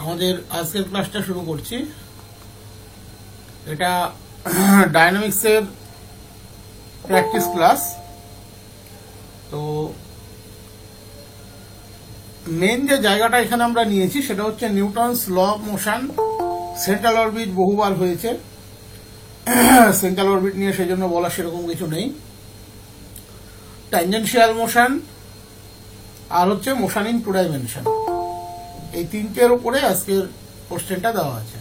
আমাদের আজকের ক্লাসটা শুরু করছি। এটা ডায়নামিক্সের প্র্যাকটিস ক্লাস। তো মেন যে জায়গাটা এখানে আমরা নিয়েছি সেটা হচ্ছে Newton's law of motion. Central orbit বহুবার হয়েছে, সেন্ট্রাল অরবিট নিয়ে সেজন্য বলা সেরকম কিছু নেই। ট্যানজেনশিয়াল মোশন আর হচ্ছে মোশন ইন টু ডাইমেনশন, এই তিনটের উপরে আজকের কোশ্চেনটা দেওয়া আছে।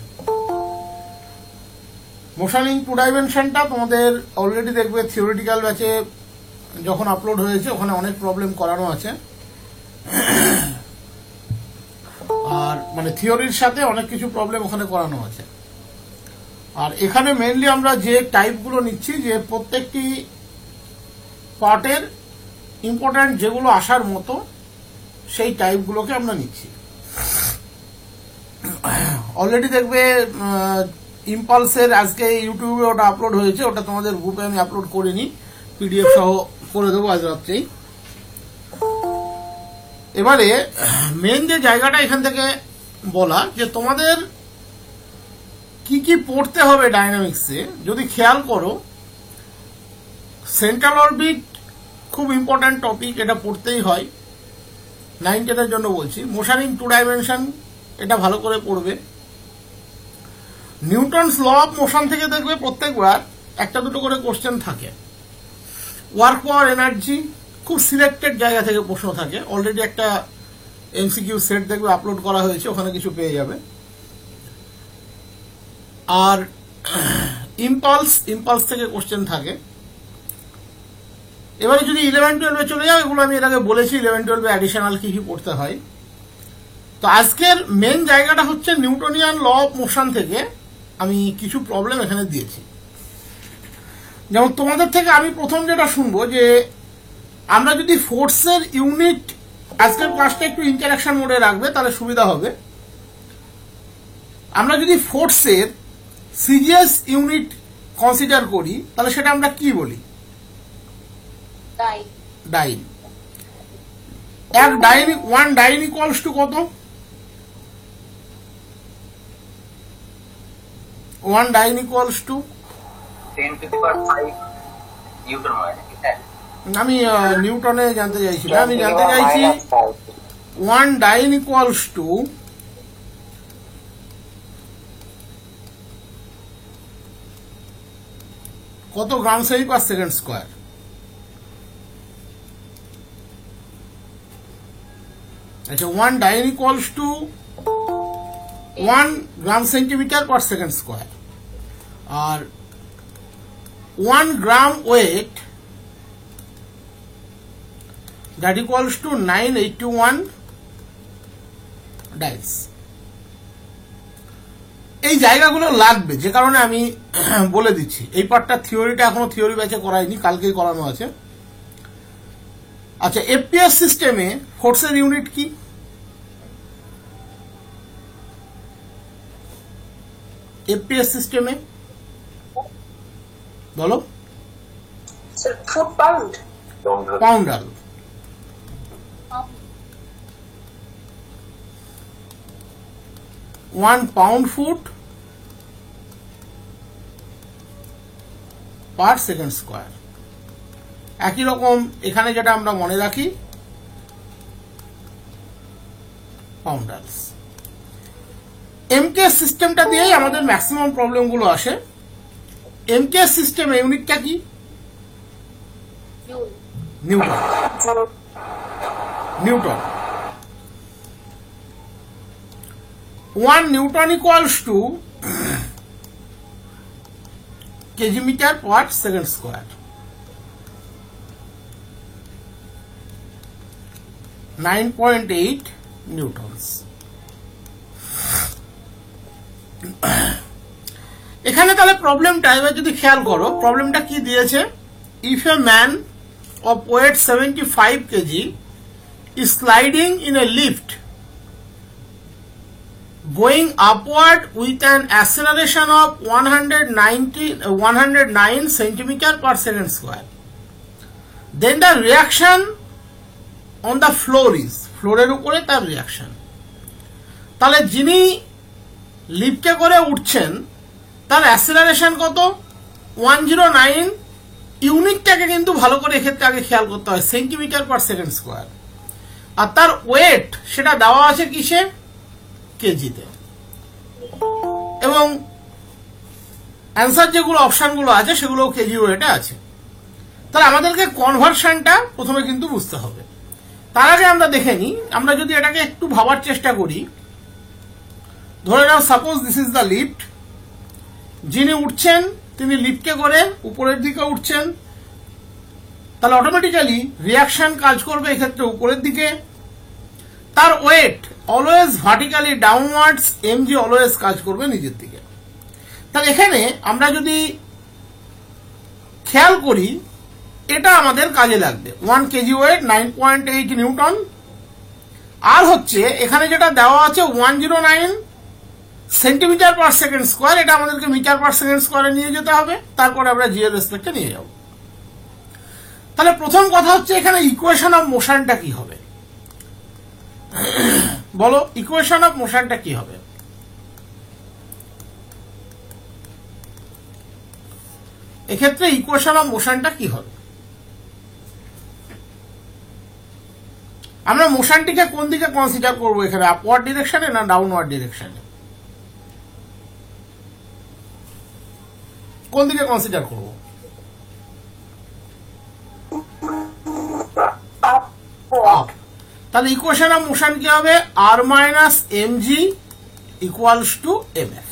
মোশন ইন টু ডাইমেনশনটা তোমাদের অলরেডি দেখবে থিওরিটিক্যাল ব্যাচে যখন আপলোড হয়েছে ওখানে অনেক প্রবলেম করানো আছে, আর মানে থিওরির সাথে অনেক কিছু প্রবলেম ওখানে করানো আছে। আর এখানে মেইনলি আমরা যে টাইপগুলো নিচ্ছি, যে প্রত্যেকটি পার্টের ইম্পর্ট্যান্ট যেগুলো আসার মতো সেই টাইপগুলোকে আমরা নিচ্ছি। অলরেডি দেখবে ইম্পালসের আজকে ইউটিউবে ওটা আপলোড হয়েছে, ওটা তোমাদের গ্রুপে আমি আপলোড করিনি, পিডিএফ সহ করে দেবো আজ রাত্রেই। এবারে মেন যে জায়গাটা এখান থেকে বলা, যে তোমাদের কি কি পড়তে হবে ডায়নামিক্সে, যদি খেয়াল করো সেন্ট্রাল অরবিট খুব ইম্পর্ট্যান্ট টপিক, এটা পড়তেই হয়। 9-10 জন্য বলছি। মোশন ইন টু ডাইমেনশন এটা ভালো করে পড়বে। নিউটনস ল অফ মোশন থেকে দেখবে প্রত্যেকবার একটা দুটো করে কোশ্চেন থাকে। ওয়ার্ক পাওয়ার এনার্জি খুব সিলেক্টেড জায়গা থেকে প্রশ্ন থাকে, অলরেডি একটা এমসিকিউ সেট দেখবে আপলোড করা হয়েছে, ওখানে কিছু পেয়ে যাবে। আর ইম্পালস থেকে কোশ্চেন থাকে। এবারে যদি 11-12 চলে যাও, এগুলো আমি এর আগে বলেছি 11-12 অ্যাডিশনাল কি কি পড়তে হয়। তো আজকের মেন জায়গাটা হচ্ছে নিউটনিয়ান ল অফ মোশন থেকে আমি কিছু প্রবলেম এখানে দিয়েছি। যেমন তোমাদের থেকে আমি প্রথম যেটা শুনবো, যে আমরা যদি ফোর্সের ইউনিট, আজকের ক্লাসটা একটু ইন্টারাকশন মোডে রাখবে তাহলে সুবিধা হবে। আমরা যদি ফোর্সের সিজিএস ইউনিট কনসিডার করি তাহলে সেটা আমরা কি বলি? ডাইন। এক ডাইন, 1 ডাইন ইকুয়ালস টু কত? 1 ডাইন ইকুয়ালস টু 10⁵ নিউটন। আমি নিউটনে জানতে চাইছি না, আমি জানতে চাইছি 1 ডাইন ইকুয়ালস টু কত gram semi per second square? আচ্ছা, 1 dyne equals to 1 gram centimetre per second square, আর 1 gram weight that equals to 981 dynes. এই জায়গাগুলো লাগবে, যে কারণে আমি বলে দিচ্ছি। এই পার্টটা থিওরিটা এখনো থিওরি ব্যাচে করাইনি, কালকেই করানো আছে। আচ্ছা, এফপিএস সিস্টেমে ফোর্সের ইউনিট কি? এফপিএস সিস্টেমে বলো। Foot pound, poundal. 1 pound foot পার সেকেন্ড স্কোয়ার। একই রকম এখানে যেটা আমরা মনে রাখি, পাউন্ডালস। এমকেএস সিস্টেমটা দিয়েই আমাদের ম্যাক্সিমাম প্রবলেমগুলো আসে। এমকেএস সিস্টেমে ইউনিটটা কি? Newton. Newton. 1 newton equals to kg metre per second square. 9.8 newtons. এখানে তাহলে প্রবলেমটা এবার যদি খেয়াল করো, প্রবলেমটা কি দিয়েছে? If a man of weight 75 kg is sliding in a lift going upward with an acceleration of 109 centimeter per second square, then the reaction on the floor is, floor এর উপরে তার reaction, তাহলে যিনি লিফটে করে উঠছেন তার অ্যাসেলারেশন কত? 109 ইউনিটটাকে কিন্তু ভালো করে এক্ষেত্রে আগে খেয়াল করতে হয়, সেন্টিমিটার পার সেকেন্ড স্কোয়ার। আর তার ওয়েট সেটা দেওয়া আছে কিসে? কেজিতে। এবং অ্যান্সার যেগুলো অপশনগুলো আছে সেগুলো কেজি ওয়েটে আছে। তাহলে আমাদেরকে কনভার্সনটা প্রথমে কিন্তু বুঝতে হবে। তার আগে আমরা দেখে নিই, আমরা যদি এটাকে একটু ভাবার চেষ্টা করি, ধরে নাও suppose this is the lift, যিনি উঠছেন তিনি লিফটে করে উপরের দিকে উঠছেন, তাহলে অটোমেটিক্যালি রিয়াকশন কাজ করবে এক্ষেত্রে উপরের দিকে। তার weight always vertically downwards, mg always কাজ করবে নিচের দিকে। তাহলে এখানে আমরা যদি খেয়াল করি এটা আমাদের কাজে লাগবে। 1 কেজি ওয়েট 9.8 নিউটন। আর হচ্ছে এখানে যেটা দেওয়া আছে 109 সেন্টিমিটার পার সেকেন্ড স্কোয়ার, এটা আমাদেরকে মিটার পার সেকেন্ড স্কোয়ারে নিয়ে যেতে হবে, তারপরে আমরা জি এর রেসপেক্টে নিয়ে যাব। তাহলে প্রথম কথা হচ্ছে এখানে ইকুয়েশন অফ মোশনটা কি হবে? বলো, ইকুয়েশন অফ মোশনটা কি হবে? এক্ষেত্রে ইকুয়েশন অফ মোশনটা কি হবে? আমরা মোশনটিকে কোন দিকে কনসিডার করবো এখানে, আপওয়ার্ড ডিরেকশনে না ডাউনওয়ার্ড ডিরেকশনে? কোন দিকে কনসিডার করব? আপ। তাহলে ইকুয়েশন অফ মোশন কি হবে? R minus M G equals to M F.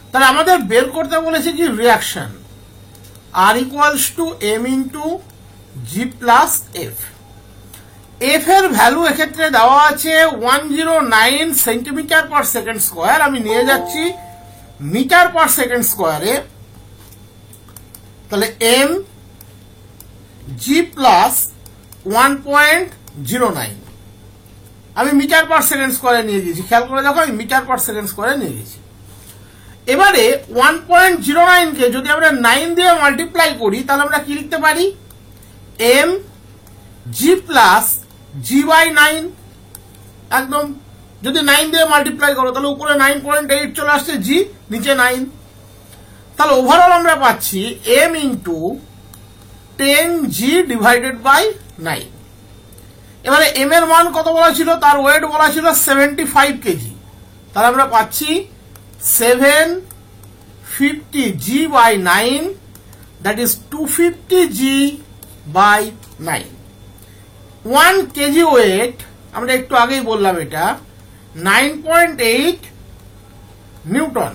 তাহলে আমাদের বের করতে বলেছে কি reaction, R equals to M into G plus F. F এর ভ্যালু এক্ষেত্রে দেওয়া আছে 109 সেন্টিমিটার পার সেকেন্ড স্কোয়ার, আমি নিয়ে যাচ্ছি মিটার পার সেকেন্ড স্কোয়ারে। তাহলে এম জি প্লাস 1.09 আমি মিটার পার সেকেন্ড স্কোয়ারে নিয়ে গেছি, খেয়াল করে দেখো আমি মিটার পার সেকেন্ড স্কোয়ারে নিয়ে গেছি। এবারে 1.09 কে যদি আমরা 9 দিয়ে মাল্টিপ্লাই করি তাহলে আমরা কি লিখতে পারি? M g plus G by 9। একদম যদি 9 দিয়ে মাল্টিপ্লাই করো তাহলে উপরে 9.8 চলে আসছে, জি নিচে 9। তাহলে ওভারঅল আমরা পাচ্ছি m into 10 g divided by 9। এবারে এম এর মান কত বলা ছিল? তার ওয়েট বলা ছিল 75 কেজি। তাহলে আমরা পাচ্ছি 750 G by 9, that is 250 G by 9। 1 kg weight আমরা একটু আগেই বললাম এটা 9.8 নিউটন।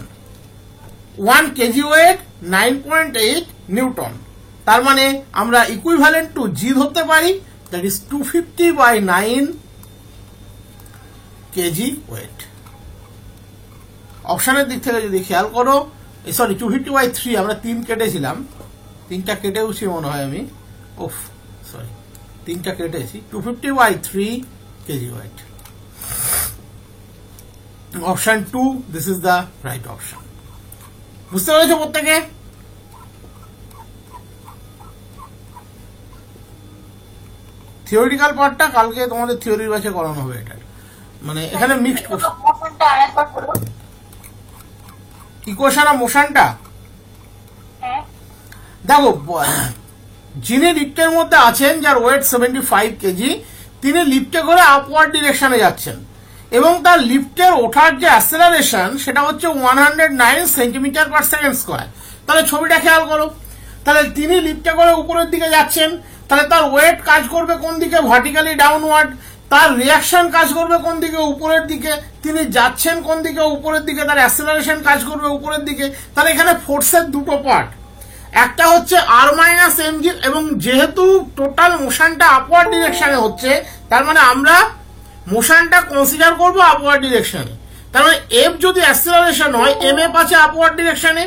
1 kg wait 9.8 Newton. তার মানে আমরা ইকুইভ্যালেন্ট টু জি ধরতে পারি, that is 250 by 9 kg weight. অপশনের দিক থেকে যদি খেয়াল করো, সরি 250 বাই 3, আমরা 3 কেটেছিলাম, 3টা কেটেওছি মনে হয় আমি, ওফ সরি 3টা কেটেছি। 250 by 3 kg weight. Option 2, this is the right option. বুঝতে পেরেছো প্রত্যেকে? থিওরিটিক্যাল পার্টটা কালকে তোমাদের থিওরির ব্যাচে করানো হবে। এটা মানে এখানে মিক্সড কোশ্চেন। ইকুয়েশন অফ মোশনটা দেখো, যিনি লিফটের মধ্যে আছেন যার ওয়েট 75 কেজি, তিনি লিফটে করে আপওয়ার্ড ডিরেকশনে যাচ্ছেন এবং তার লিফটের ওঠার যে অ্যাসেলারেশন সেটা হচ্ছে 109 সেন্টিমিটার পার সেকেন্ড স্কোয়ার। তাহলে ছবিটা খেয়াল করো, তাহলে তিনি লিফটে করে উপরের দিকে যাচ্ছেন, তাহলে তার ওয়েট কাজ করবে কোন দিকে? Vertically downward. তার রিয়াকশন কাজ করবে কোন দিকে? উপরের দিকে। তিনি যাচ্ছেন কোন দিকে? উপরের দিকে। তার অ্যাসেলারেশন কাজ করবে উপরের দিকে। তাহলে এখানে ফোর্সের দুটো পার্ট, একটা হচ্ছে আর মাইনাস এম জি, এবং যেহেতু টোটাল মোশনটা আপওয়ার্ড ডিরেকশনে হচ্ছে তার মানে আমরা মোশনটা কনসিডার করবো আপওয়ার্ড ডিরেকশনে। তার মানে এফ যদি অ্যাসেলারেশন হয়, এম এফ আছে আপওয়ার্ড ডিরেকশনে,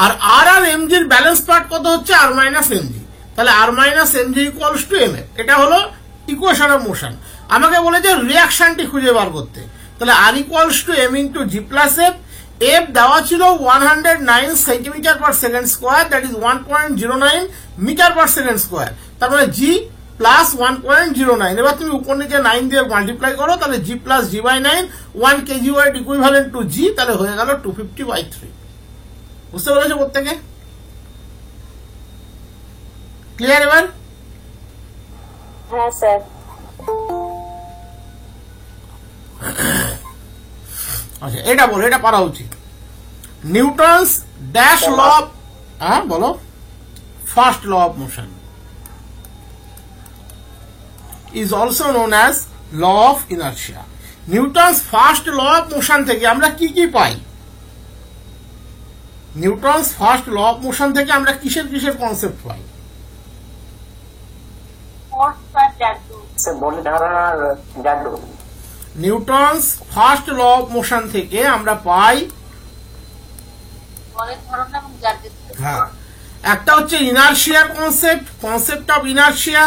আর আর এম জির ব্যালেন্স পার্ট কত হচ্ছে? R minus M G. তাহলে R minus M G equals to M F. এটা হলো ইকুয়েশন অফ মোশন। আমাকে বলেছে রিয়াকশনটি খুঁজে বার করতে, তাহলে আর equals to M into G plus F. F দেওয়া ছিল 109 centimetre per second square, that is 1.09 metre per second square. তার মানে জি প্লাস 1.09। এবার তুমি উপর নিচে 9 দিয়ে মাল্টিপ্লাই করো, তাহলে G plus G by 9, 1 kg weight equivalent to G, তাহলে হয়ে গেল 250/3। বুঝতে পেরেছো প্রত্যেকে? ক্লিয়ার এবার? হ্যাঁ স্যার। আচ্ছা, এটা বলো, এটা পারা উচিত। নিউটনস ড্যাশ ল অফ, হ্যাঁ বলো, first law of motion is also known as law of inertia. Newton's first law of motion থেকে আমরা কি কি পাই? Newton's first law of motion থেকে আমরা কিসের কিসের কনসেপ্ট পাই? স্যার বলি ধারণার জাদু। Newton's first law of motion থেকে আমরা পাই, হ্যাঁ, একটা হচ্ছে ইনার্শিয়ার কনসেপ্ট, কনসেপ্ট অফ ইনার্শিয়া।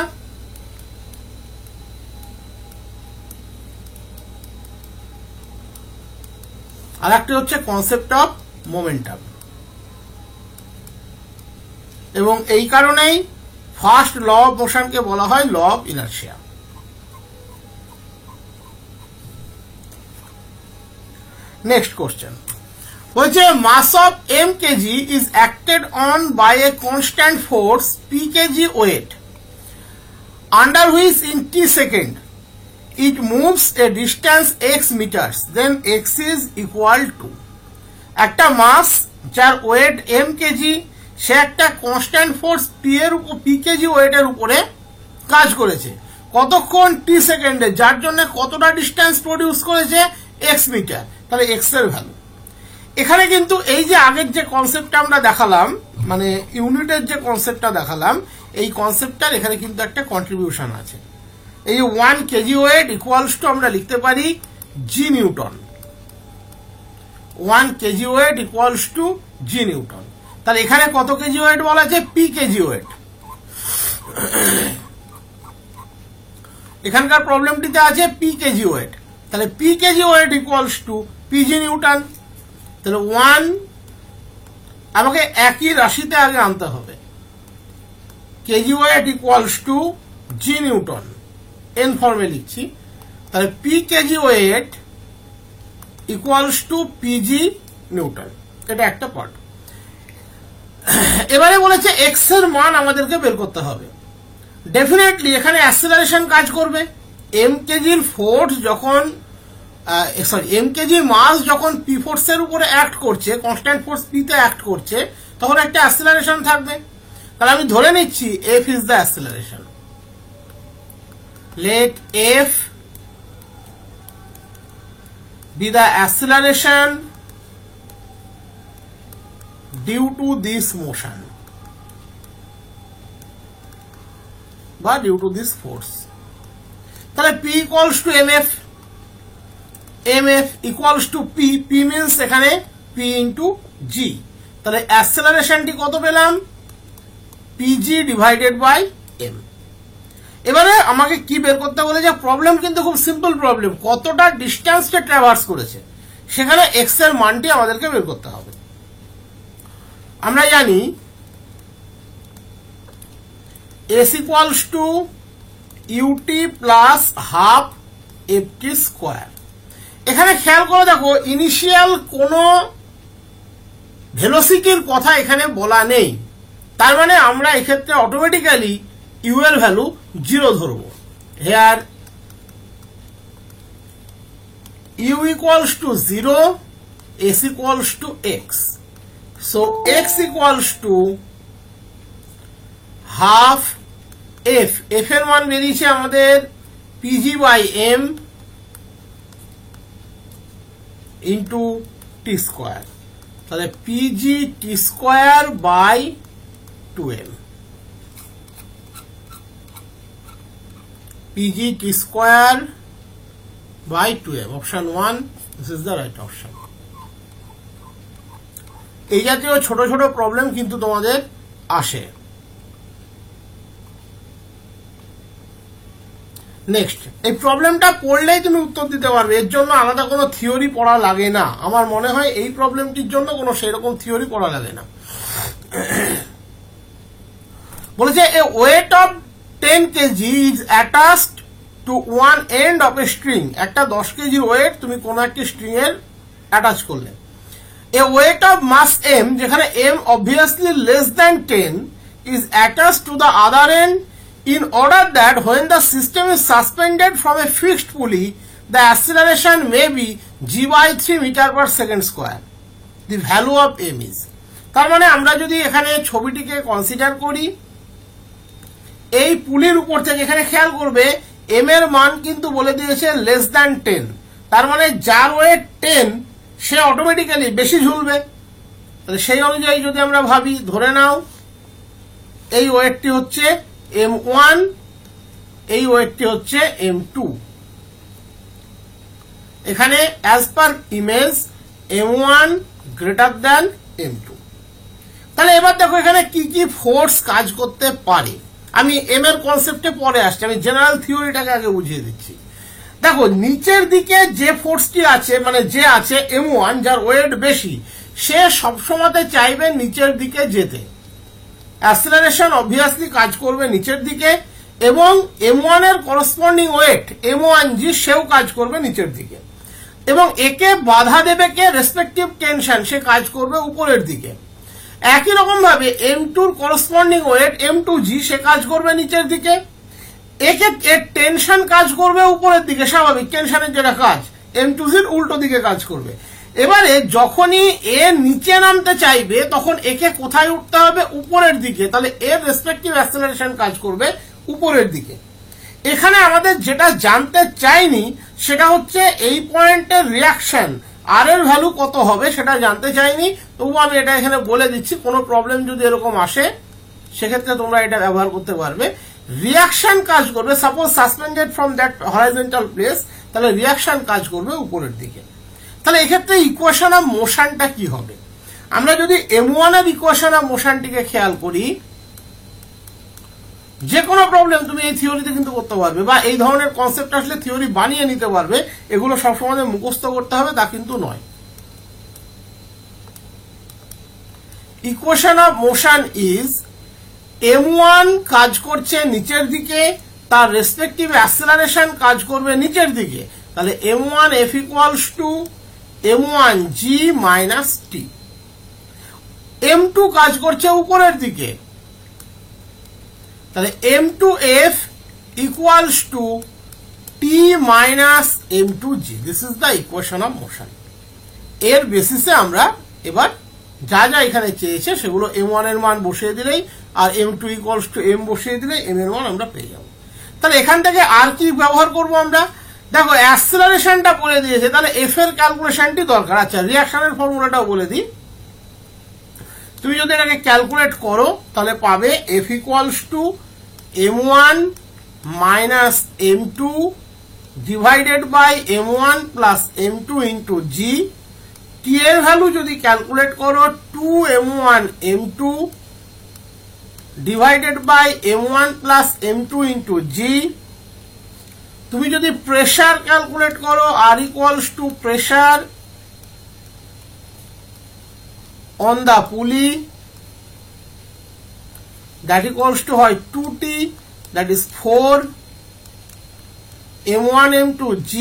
আর একটা হচ্ছে কনসেপ্ট অফ মোমেন্টাম। এবং এই কারণেই ফার্স্ট ল অফ মোশনকে বলা হয় law of inertia. Next question বলছে mass of m kg is acted on by a constant force p kg weight under which in t second it moves a distance x meters, then x is equal to, একটা মাস যার wait m kg, সে একটা constant force p এর উপর, p kg ওয়েটের উপরে কাজ করেছে কতক্ষণ? t সেকেন্ডে, যার জন্য কতটা ডিস্টেন্স প্রডিউস করেছে? x metre. তাহলে x এর ভ্যালু। এখানে কিন্তু এই যে আগের যে কনসেপ্টটা আমরা দেখালাম, মানে ইউনিটের যে কনসেপ্টটা দেখালাম, এই কনসেপ্টটার এখানে কিন্তু একটা কন্ট্রিবিউশন আছে। এই 1 কেজি ওয়েট ইকুয়ালস টু আমরা লিখতে পারি G newton. 1 kg weight equals to G newton. তাহলে এখানে কত কেজি ওয়েট বলা আছে? P kg weight. এখানকার প্রবলেমটিতে আছে পি কেজি ওয়েট, তাহলে P kg weight equals to P G newton. তাহলে 1, আমাকে একই রাশিতে আগে আনতে হবে, kg weight equals to G newton, N ফর্মে লিখছি। তাহলে P kg weight equals to P G newton, এটা একটা পার্ট। এবারে বলেছে এক্স এর মান আমাদেরকে বের করতে হবে। ডেফিনেটলি এখানে অ্যাক্সেলারেশন কাজ করবে। এম কেজির ফোর্স যখন, এম কেজির মাস যখন পি ফোর্সের উপরে অ্যাক্ট করছে, কনস্ট্যান্ট ফোর্স পি তে অ্যাক্ট করছে, তখন একটা অ্যাক্সেলারেশন থাকবে। তাহলে আমি ধরে নিচ্ছি f is the acceleration. Let f be the acceleration due to this motion বা ডিউ টু দিস ফোর্স। তাহলে P equals to M f, mf equals to p, p means এখানে p into g। তাহলে অ্যাক্সেলারেশনটি কত পেলাম? pg divided by m। এবারে আমাকে কি বের করতে বলে, যে প্রবলেম কিন্তু খুব সিম্পল প্রবলেম, কতটা ডিস্টেন্সটা ট্রাভার্স করেছে, সেখানে x এর মানটি আমাদেরকে বের করতে হবে। আমরা জানি s equals to ut plus half ft square. এখানে খেয়াল করে দেখো, ইনিশিয়াল কোনো ভেলোসিটির কথা এখানে বলা নেই, তার মানে আমরা এক্ষেত্রে অটোমেটিক্যালি ইউ এর ভ্যালু 0 ধরবো। Here U equals to 0, S equals to X, so X equals to half F. F এর মান বেরিয়েছে আমাদের P G by M into T square. তাহলে P G T square by 2m, P G T square by 2m, option 1, this is the right option. এই জাতীয় ছোট ছোট problem কিন্তু তোমাদের আসে। নেক্সট, এই প্রবলেমটা পড়লেই তুমি উত্তর দিতে পারবে, এর জন্য আলাদা কোনো থিওরি পড়া লাগে না। আমার মনে হয় এই প্রবলেমটির জন্য কোনো সেরকম থিওরি পড়া লাগে না। বলেছে এ weight of 10 kg is attached to one end of a string. একটা 10 kg ওয়েট তুমি কোন একটা স্ট্রিং এর অ্যাটাচ করলে। A weight of mass m, যেখানে m obviously less than 10, is attached to the other end in order that when the system is suspended from a fixed pulley, the acceleration may be g by 3 meter per second square. The value of m is, তার মানে আমরা যদি এখানে ছবিটিকে consider করি, এই পুলির উপর থেকে এখানে খেয়াল করবে m এর মান কিন্তু বলে দিয়েছে লেস দ্যান 10, তার মানে যার ওয়েট 10 সে অটোমেটিক্যালি বেশি ঝুলবে। তাহলে সেই অনুযায়ী যদি আমরা ভাবি, ধরে নাও এই ওয়েটটি হচ্ছে m1, এই ওয়েটটি হচ্ছে m2, এখানে as per image m1 greater than m2। তাহলে এবার দেখো এখানে কি কি ফোর্স কাজ করতে পারে। আমি এম এর কনসেপ্টে পরে আসছি, আমি জেনারেল থিওরিটাকে আগে বুঝিয়ে দিচ্ছি। দেখো নিচের দিকে যে ফোর্সটি আছে, মানে যে আছে m1, যার ওয়েট বেশি, সে সবসময় চাইবে নিচের দিকে যেতে। অ্যাসেলারেশন অবভিয়াসলি কাজ করবে নিচের দিকে, এবং m1 এর করসপন্ডিং ওয়েট m1g সেও কাজ করবে নিচের দিকে, এবং একে বাধা দেবে কে, রেসপেক্টিভ টেনশন, সে কাজ করবে উপরের দিকে। একই রকম ভাবে m2 করসপন্ডিং ওয়েট m2g সে কাজ করবে নিচের দিকে, একে এর টেনশন কাজ করবে উপরের দিকে, স্বাভাবিক টেনশনের যেটা কাজ m2g উল্টো দিকে কাজ করবে। এবারে যখনই এ নিচে নামতে চাইবে তখন একে কোথায় উঠতে হবে, উপরের দিকে, তাহলে এর রেসপেক্টিভ অ্যাক্সেলারেশন কাজ করবে উপরের দিকে। এখানে আমাদের যেটা জানতে চাইনি সেটা হচ্ছে এই পয়েন্টের রিয়াকশন আর এর ভ্যালু কত হবে সেটা জানতে চাইনি, তবু আমি এটা এখানে বলে দিচ্ছি। কোনো প্রবলেম যদি এরকম আসে সেক্ষেত্রে তোমরা এটা ব্যবহার করতে পারবে। রিয়াকশন কাজ করবে, suppose suspended from that horizontal place, তাহলে রিয়াকশন কাজ করবে উপরের দিকে। তাহলে এক্ষেত্রে ইকুয়েশন অফ মোশনটা কি হবে? আমরা যদি m1 এর ইকুয়েশন অফ মোশনটিকে খেয়াল করি, যে কোনো প্রবলেম তুমি এই থিওরিতে কিন্তু করতে পারবে, বা এই ধরনের কনসেপ্ট আসলে থিওরি বানিয়ে নিতে পারবে। এগুলো সবসময় মুখস্থ করতে হবে তা কিন্তু নয়। Equation of motion is m1 কাজ করছে নিচের দিকে, তার রেসপেক্টিভ অ্যাক্সেলারেশন কাজ করবে নিচের দিকে, তাহলে m1 f equals two m1g minus t। m2 কাজ করছে উপরের দিকে, তাহলে m2f equals to t minus m2g. This is the equation of motion. এর বেসিসে আমরা এবার যা যা এখানে চেয়েছে সেগুলো m1 এর মান বসিয়ে দিলেই, আর m2 equals to m বসিয়ে দিলেই m এর মান আমরা পেয়ে যাব। তাহলে এখান থেকে আর কি ব্যবহার করব আমরা? দেখো অ্যাক্সেলারেশনটা বলে দিয়েছে, তাহলে f এর ক্যালকুলেশনটি দরকার। আচ্ছা, রিঅ্যাকশনের ফর্মুলাটাও বলে দিই। তুমি যদি এটাকে ক্যালকুলেট করো তাহলে পাবে f equals to m1 minus m2 divided by m1 plus m2 into g। t এর ভ্যালু যদি ক্যালকুলেট করো 2m1 m2 divided by m1 plus m2 into g। তুমি যদি প্রেসার ক্যালকুলেট করো, r equals to pressure on the pulley, that equals to হয় 2t, that is 4 m1 m2 g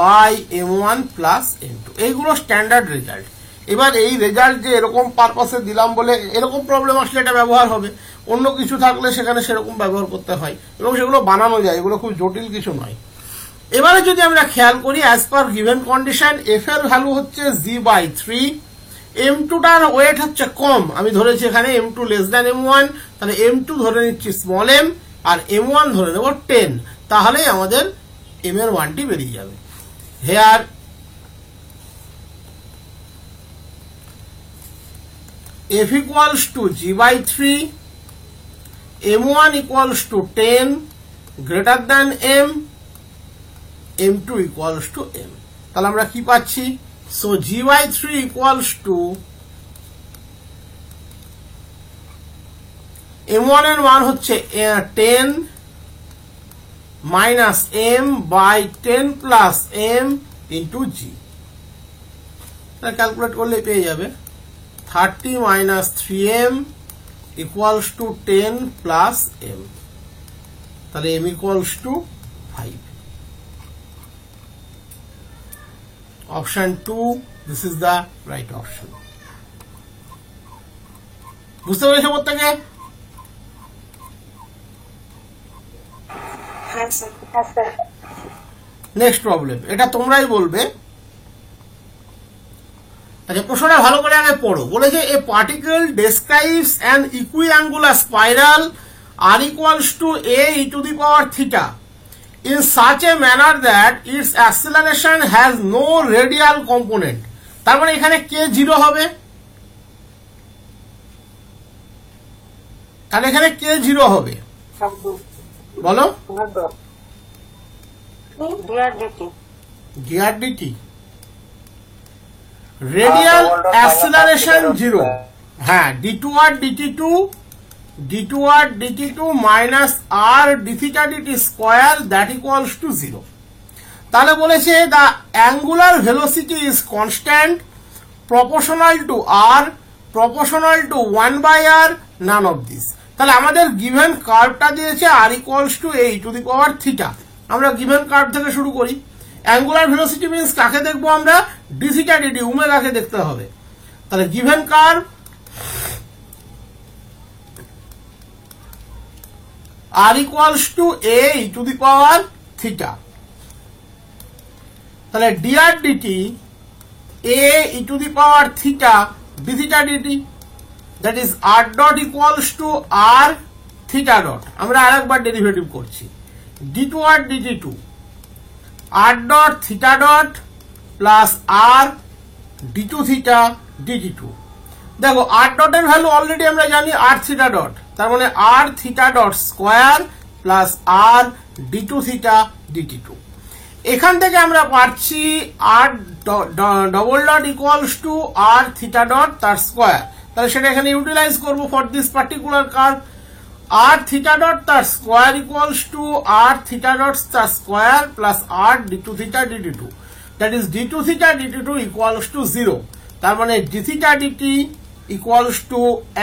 by m1 plus m2। এইগুলো standard result. এবার এই result যে এরকম পারপাসে দিলাম বলে এরকম প্রবলেম আসলে এটা ব্যবহার হবে, অন্য কিছু থাকলে সেখানে সেরকম ব্যবহার করতে হয়, এবং সেগুলো বানানো যায়, এগুলো খুব জটিল কিছু নয়। এবারে যদি আমরা খেয়াল করি, as per given condition f এর ভ্যালু হচ্ছে g by 3, m2 টার ওয়েট হচ্ছে কম, আমি ধরেছি এখানে m2 লেস দ্যান m1, তাহলে m2 ধরে নিচ্ছি স্মল m, আর m1 ধরে নেব 10, তাহলেই আমাদের m এর মানটি বেরিয়ে যাবে। Here f equals to g by 3, m1 equals to 10 greater than m, m2 equals to m। তাহলে আমরা কি পাচ্ছি? So g by 3 equals to m1 এর মান হচ্ছে 10 minus m by 10 plus m into g। Calculate করলে পেয়ে যাবে 30 minus 3m equals to 10 plus m। তাহলে m equals to 5। Option 2, this is the right option. বুঝতে পেরেছো প্রত্যেকে? নেক্সট প্রবলেম, এটা তোমরাই বলবে। আচ্ছা, প্রশ্নটা ভালো করে আগে পড়ো। বলেছে a particle describes an equiangular spiral r equals to a e to the power theta in such a manner that its acceleration has no radial component। তার মানে এখানে k 0 হবে, তাহলে এখানে k 0 হবে। বলো dr/dt, রেডিয়াল অ্যাক্সিলারেশন 0। হ্যাঁ, d2r/dt2 minus r dθ dt square that equals to 0। তাহলে বলেছে the angular velocity is constant proportional to r, proportional to 1/r, naan of this. তাহলে আমাদের গিভেন কার্ভটা দিয়েছে r equals two a two the power theta. আমরা given curve থেকে শুরু করি। Angular velocity means কাকে দেখবো আমরা? dθ dt, ওমেগাকে দেখতে হবে। তাহলে given curve r equals to a e to the power theta। তাহলে dr dt a e to the power theta dθ dt, that is r dot equals to r theta dot। আমরা আরেকবার derivative করছি, d2r dt2 r dot theta dot plus r d2 theta dt2। দেখো r dot এর value already আমরা জানি r theta dot, তার মানে r theta dot square plus r d2 theta dt2। এখান থেকে আমরা পাচ্ছি r double dot equals to r theta dot তার স্কয়ার। তাহলে সেটা এখানে ইউটিলাইজ করব for this particular curve. r theta dot তার square equals to r theta dot তার square plus r d2 theta dt2, that is d2 theta dt2 equals to 0। তার মানে d theta dt equals to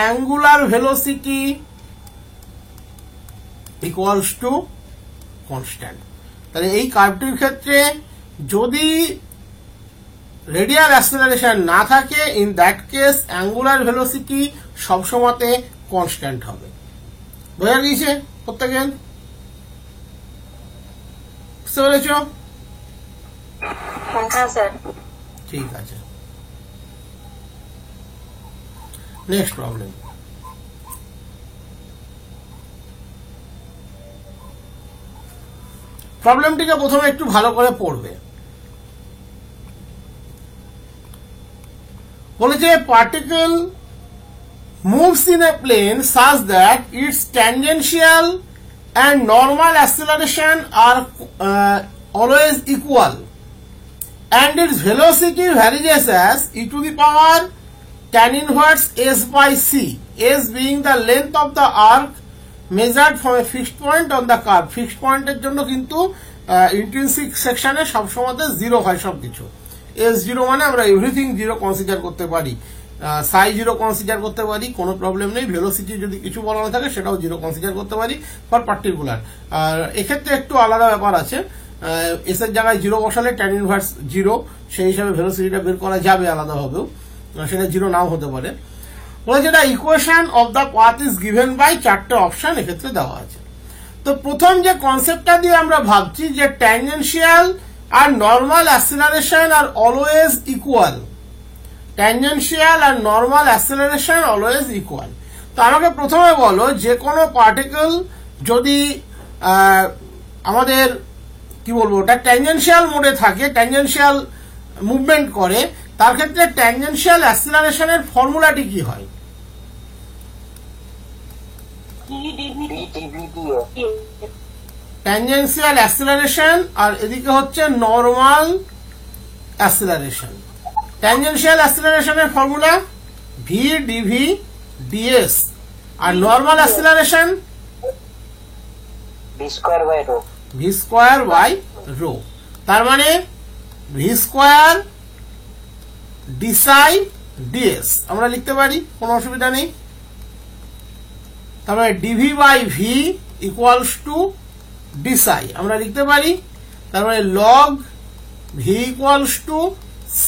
angular velocity equals to constant। তাহলে এই কার্ভটির ক্ষেত্রে যদি radial acceleration না থাকে, in that case angular velocity সবসময়তে কনস্ট্যান্ট হবে। বোঝা গিয়েছে প্রত্যেকের? বুঝতে পেরেছ? ঠিক আছে, নেক্সট প্রবলেম। প্রবলেমটিকে প্রথমে একটু ভালো করে পড়বে। বলেছে particle moves in a plane such that its tangential and normal acceleration are always equal and its velocity varies as e to the power tan inverse s by c, s being the length of the arc measured from a fixed point on the curve। fixed point এর জন্য কিন্তু intrinsic সেকশনে সবসময় 0 হয় সবকিছু। s0 মানে আমরা everything 0 consider করতে পারি, সাই 0 কনসিডার করতে পারি, কোনো প্রবলেম নেই। ভেলোসিটি যদি কিছু বলা না থাকে সেটাও 0 কনসিডার করতে পারি ফর পার্টিকুলার। আর এক্ষেত্রে একটু আলাদা ব্যাপার আছে, এস এর জায়গায় 0 বসালে ট্যান ইনভার্স 0, সেই হিসাবে ভেলোসিটিটা বের করা যাবে আলাদাভাবেও, সেটা 0 নাও হতে পারে। বলে যেটা equation of the path is given by 4টে অপশন এক্ষেত্রে দেওয়া আছে। তো প্রথম যে কনসেপ্টটা দিয়ে আমরা ভাবছি যে tangential R normal acceleration are always equal, tangential R normal acceleration always equal. তো আমাকে প্রথমে বলো যে কোনো পার্টিকেল যদি আমাদের কি বলবো ওটা ট্যানজেনশিয়াল মোডে থাকে, ট্যানজেনশিয়াল মুভমেন্ট করে, তার ক্ষেত্রে ট্যানজেনশিয়াল অ্যাক্সিলারেশনের ফর্মুলাটি কি হয়? ট্যানজেনশিয়াল অ্যাক্সিলারেশন আর এদিকে হচ্ছে নর্মাল অ্যাক্সিলারেশন। ট্যানজেনশিয়াল অ্যাক্সিলারেশনের ফর্মুলা ভি ডিভি ডিএস, আর normal acceleration v square by rho. তার মানে ভি স্কোয়ার ডিসাই ডিএস আমরা লিখতে পারি, কোনো অসুবিধা নেই। তার মানে dv by v equals to d psi আমরা লিখতে পারি। তার মানে log v equals to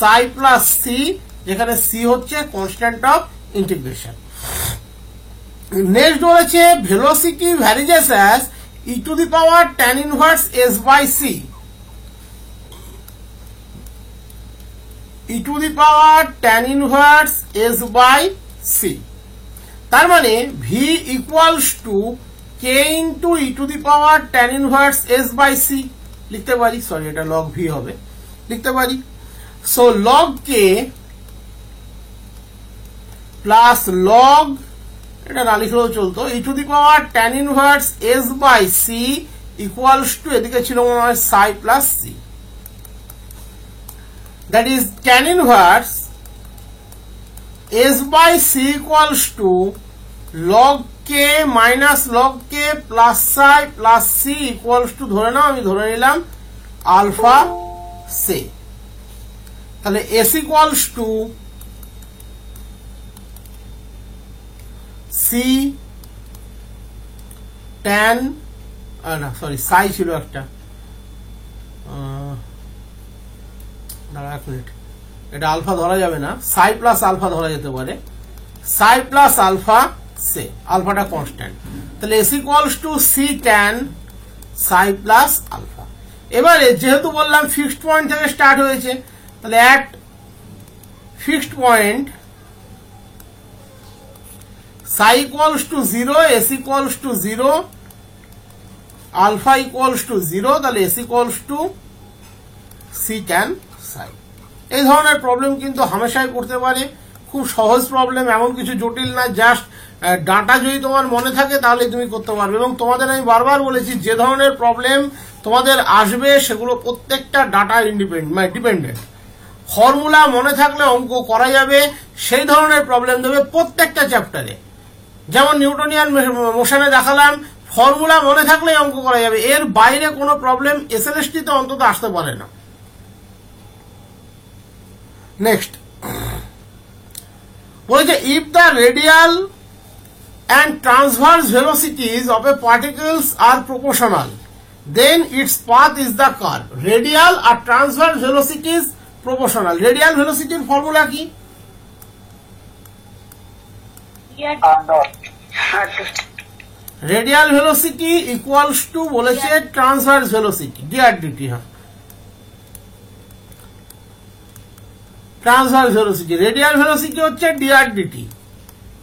psi plus c, যেখানে সি হচ্ছে কনস্ট্যান্ট অফ ইন্টিগ্রেশন। নেক্সট বলেছে velocity varies as e to the power tan inverse s by c, e to the power tan inverse s by c. তার মানে v equals to k into e to the power tan inverse s by c লিখতে পারি। Sorry, এটা log v হবে, লিখতে পারি। So log k plus log, এটা না লিখলেও চলতো, e to the power tan inverse s by c equals to, এদিকে ছিল মনে হয় psi plus c, that is tan inverse s by c equals to log k minus log k plus psi plus c equals to, ধরে নাও, আমি ধরে নিলাম alpha C. তাহলে s equals to c tan, না সরি সাই ছিল একটা, এক minute, এটা আলফা ধরা যাবে না, সাই প্লাস আলফা ধরা যেতে পারে, সাই প্লাস আলফা সে, আলফাটা কনস্ট্যান্ট। তাহলে s equals to c tan psi plus alpha. এবারে যেহেতু বললাম ফিক্সড পয়েন্ট থেকে স্টার্ট হয়েছে, তাহলে at fixed point psi equals to 0, S equals to 0, alpha equals to 0, তাহলে s equals to c tan psi. এই ধরনের প্রবলেম কিন্তু হামেশাই করতে পারে, খুব সহজ প্রবলেম, এমন কিছু জটিল না, জাস্ট ডাটা যদি তোমার মনে থাকে তাহলে তুমি করতে পারবে। এবং তোমাদের আমি বারবার বলেছি যে ধরনের প্রবলেম তোমাদের আসবে সেগুলো প্রত্যেকটা ডাটা ডিপেন্ডেন্ট। ফর্মুলা মনে থাকলে অঙ্ক করা যাবে, সেই ধরনের প্রবলেম দেবে প্রত্যেকটা চ্যাপ্টারে। যেমন নিউটনিয়ান মোশনে দেখালাম, ফর্মুলা মনে থাকলে অঙ্ক করা যাবে, এর বাইরে কোনো প্রবলেম এসএলএসটি তে অন্তত আসতে পারে না। নেক্সট বলেছে if the radial and transverse velocities of a particles are proportional then its path is the curve. Radial আর transverse velocities proportional. Radial velocity এর ফর্মুলা কি? Radial velocity equals to বলেছে transverse velocity dr/dt। হ্যাঁ, transverse velocity, radial velocity হচ্ছে dr/dt,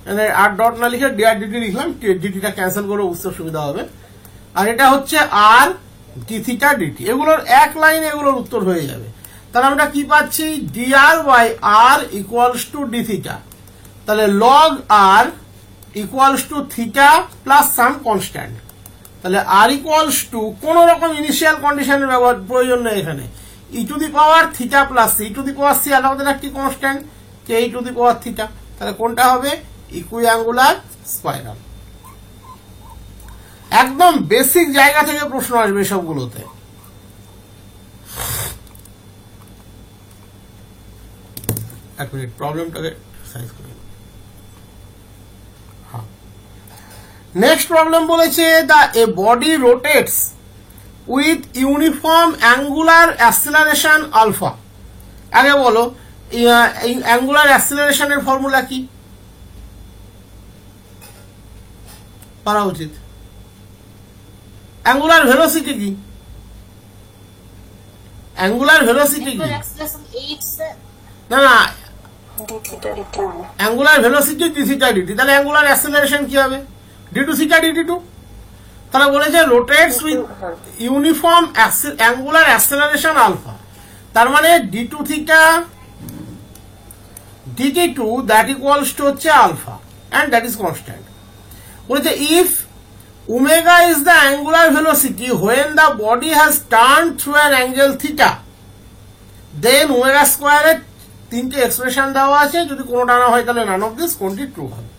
মানে R dot না লিখে dr/dt লিখলাম, ডিটিটা ক্যান্সেল করে বুঝতে সুবিধা হবে। আর এটা হচ্ছে আর ডি থিটা ডিটি, এগুলোর এক লাইনে এগুলোর উত্তর হয়ে যাবে। তাহলে আমরা কি পাচ্ছি, dr by r equals to d theta. তাহলে log r equals to theta plus some constant. তাহলে আর ইকুয়ালস টু, কোন রকম ইনিশিয়াল কন্ডিশনের ব্যবহার প্রয়োজন নেই এখানে, e to the power theta plus c, e to the power c আমাদের একটি constant, k e to the power theta. তাহলে কোনটা হবে, ইকুইঅ্যাঙ্গুলার স্পাইরাল। একদম বেসিক জায়গা থেকে প্রশ্ন আসবে সবগুলোতে। এক মিনিট, প্রবলেমটাকে সাইজ করি। নেক্সট প্রবলেম বলেছে the a body rotates with uniform angular acceleration alpha. আগে বলো অ্যাঙ্গুলার অ্যাক্সিলারেশনের ফর্মুলা কি? পারা উচিত। অ্যাঙ্গুলার ভেলোসিটি কি? অ্যাঙ্গুলার ভেলোসিটি কি? না না, angular velocity d theta dt. তাহলে অ্যাঙ্গুলার অ্যাক্সিলারেশন কি হবে? D two theta dt two. তাহলে বলেছে rotates with uniform angular acceleration alpha. তার মানে d two theta dt two that equals to হচ্ছে alpha and that is constant. বলেছে if omega is the angular velocity when the body has turn through an angle theta then omega স্কোয়ারের তিনটে expression দেওয়া আছে, যদি কোনোটা না হয় তাহলে নান অফ দিস কোনটি ট্রু হবে।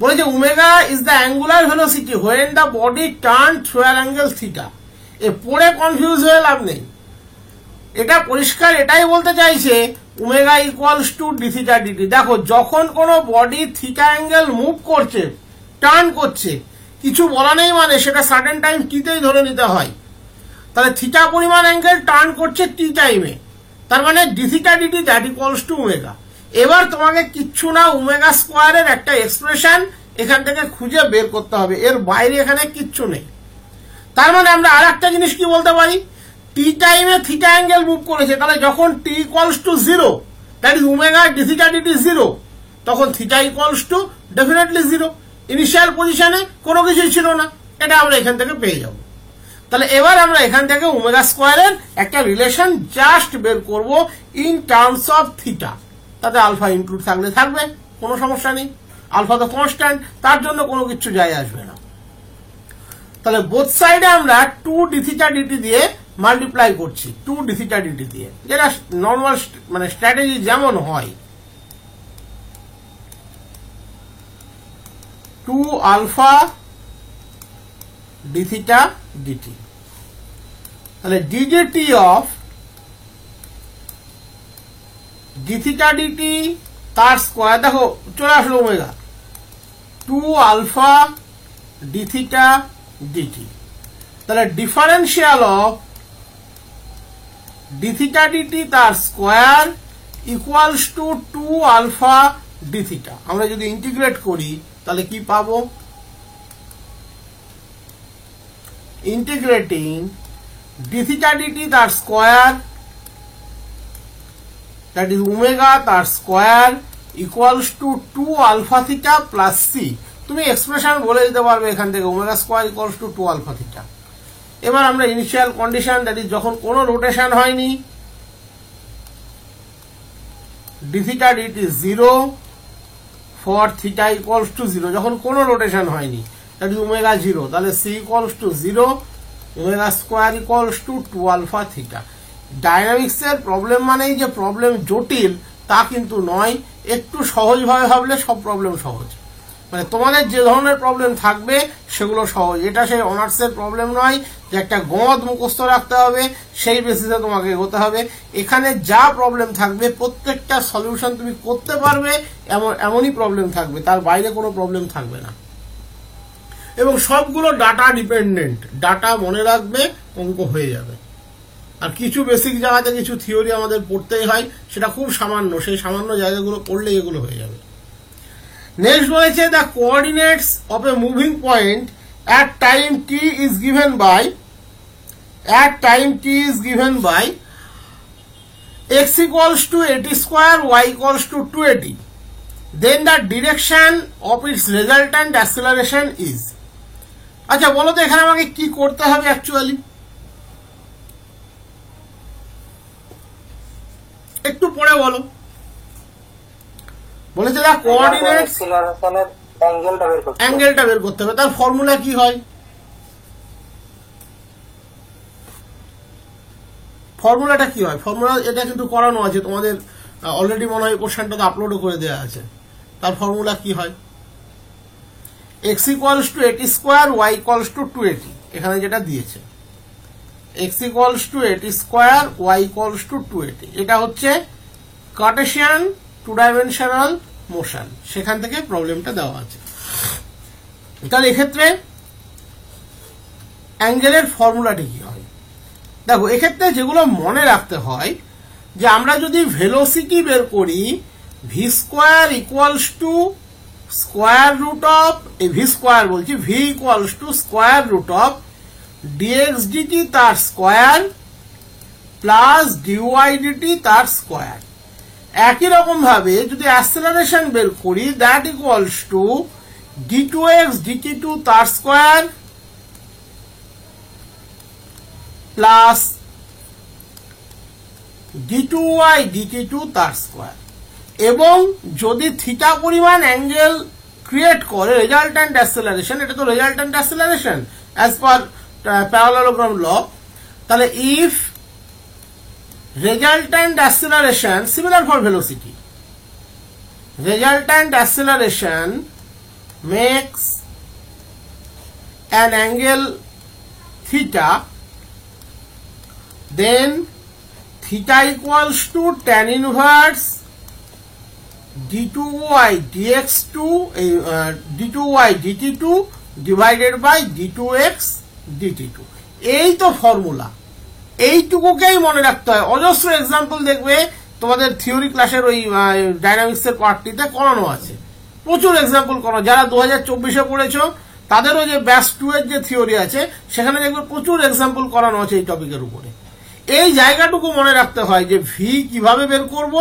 বলেছে omega is the angular velocity when the body turn through an angle theta. এ পড়ে কনফিউজ হয়ে লাভ নেই, এটা পরিষ্কার এটাই বলতে চাইছে omega equals to d theta dt. দেখো যখন কোনো বডি থিটা অ্যাঙ্গেল মুভ করছে, টার্ন করছে, কিছু বলা নেই মানে সেটা সার্টেন টাইম টিতেই ধরে নিতে হয়। তাহলে থিটা পরিমাণ অ্যাঙ্গেল টার্ন করছে টি টাইমে, তার মানে d theta dt that equals to omega. এবার তোমাকে কিচ্ছু না, ওমেগা স্কোয়ারের একটা এক্সপ্রেশন এখান থেকে খুঁজে বের করতে হবে, এর বাইরে এখানে কিচ্ছু নেই। তার মানে আমরা আর একটা জিনিস কি বলতে পারি, টি টাইমে থিটা অ্যাঙ্গেল মুভ করেছে, তাহলে যখন t equals to zero that is omega d theta dt zero, তখন theta equals to definitely zero. Initial পজিশনে কোনো কিছুই ছিল না, এটা আমরা এখান থেকে পেয়ে যাব। তাহলে এবার আমরা এখান থেকে ওমেগা স্কোয়ারের একটা রিলেশন জাস্ট বের করব ইন টার্মস অফ থিটা। তাতে আলফা ইনক্লুড থাকলে থাকবে, কোনো সমস্যা নেই, আলফা তো কনস্ট্যান্ট, তার জন্য কোনো কিছু যায় আসবে না। তাহলে বোথ সাইডে আমরা 2 ডি থিটা ডিটি দিয়ে মাল্টিপ্লাই করছি, 2 ডি থিটা ডিটি দিয়ে, যেটা নর্মাল মানে স্ট্র্যাটেজি যেমন হয়, 2 আলফা ডি থিটা ডিটি। তাহলে ডিজেটি অফ ডি থিটা ডিটি তার স্কোয়ার, দেখো চলে আসলো omega, 2 alpha d theta dt. তাহলে differential of d theta dt তার square equals to 2 alpha d theta. আমরা যদি ইন্টিগ্রেট করি তাহলে কি পাবো, ইন্টিগ্রেটিং ডি থিটা ডিটি তার স্কোয়ার দ্যাট ইজ ওমেগা তার square equals to 2 alpha theta plus c. তুমি এক্সপ্রেশন বলে দিতে পারবে এখান থেকে, omega square equals to 2 alpha theta. এবার আমরা ইনিশিয়াল কন্ডিশন দ্যাট ইজ যখন কোনো রোটেশন হয়নি, d theta dt zero for theta equals to zero, যখন কোনো রোটেশন হয়নি দ্যাট ইজ ওমেগা জিরো, তাহলে c equals to zero, omega square equals to 2 alpha theta. ডায়নামিক্সের প্রবলেম মানেই যে প্রবলেম জটিল তা কিন্তু নয়, একটু সহজভাবে ভাবলে সব প্রবলেম সহজ। মানে তোমাদের যে ধরনের প্রবলেম থাকবে সেগুলো সহজ, এটা সেই অনার্সের প্রবলেম নয় যে একটা গদ মুখস্থ রাখতে হবে সেই বেসিসে তোমাকে এগোতে হবে। এখানে যা প্রবলেম থাকবে প্রত্যেকটা সলিউশন তুমি করতে পারবে, এমনই প্রবলেম থাকবে, তার বাইরে কোনো প্রবলেম থাকবে না। এবং সবগুলো ডাটা ডিপেন্ডেন্ট, ডাটা মনে রাখবে, অঙ্ক হয়ে যাবে। আর কিছু বেসিক জায়গাতে কিছু থিওরি আমাদের পড়তেই হয়, সেটা খুব সামান্য, সেই সামান্য জায়গাগুলো পড়লে এগুলো হয়ে যাবে। নেক্সট বলেছে the coordinates of A moving point at time t is given by x equals to 80 square, y equals to 280. Then the direction of its resultant acceleration is. আচ্ছা বলো তো এখানে আমাকে কি করতে হবে অ্যাকচুয়ালি, একটু পড়ে বলো। বলেছে দ্য কোঅর্ডিনেটস অ্যাঙ্গেলটা বের করতে হবে, তার ফর্মুলা কি হয়, ফর্মুলাটা কি হয়, ফর্মুলা এটা কিন্তু করানো আছে তোমাদের অলরেডি, মনে হয় কোশ্চেনটা তো আপলোডও করে দেওয়া আছে। তার ফর্মুলা কি হয়, x equals to 80 square, y equals to 280, এখানে যেটা দিয়েছে x equals to 80 square, y equals to 280, এটা হচ্ছে কার্টেসিয়ান 2 ডাইমেনশনাল মোশন, সেখান থেকে প্রবলেমটা দেওয়া আছে। তাহলে এক্ষেত্রে অ্যাঙ্গেলের ফর্মুলাটি কি হয়, দেখো এক্ষেত্রে যেগুলো মনে রাখতে হয় যে আমরা যদি ভেলোসিটি বের করি, v square equals to square root of, v square বলছি, v equals to square root of dx dt তার স্কোয়ার প্লাস ডিওয়াই ডিটি তার স্কোয়ার। একই রকম ভাবে যদি অ্যাক্সেলারেশন বের করি, that equals two d2x dt2 তার স্কোয়ার প্লাস d2y dt2 তার স্কোয়ার। এবং যদি থিটা পরিমাণ অ্যাঙ্গেল ক্রিয়েট করে রেজাল্ট্যান্ট অ্যাক্সেলারেশন, এটা তো resultant acceleration as per parallelogram ল, তাহলে if resultant acceleration, similar for velocity, resultant acceleration makes an angle theta, then theta equals to tan inverse d2y dx2 d2y dt2 divided by d2x dt2। এই তো formula, এইটুকুকেই মনে রাখতে হয়। অজস্র example দেখবে তোমাদের theory ক্লাসের ওই ডাইনামিক্স এর পার্টটিতে করানো আছে, প্রচুর এক্সাম্পল করানো। যারা 2024-এ পড়েছো তাদেরও যে ব্যাস 2 এর যে থিওরি আছে সেখানে দেখবে প্রচুর এক্সাম্পল করানো আছে এই টপিকের উপরে। এই জায়গাটুকু মনে রাখতে হয় যে ভি কিভাবে বের করব,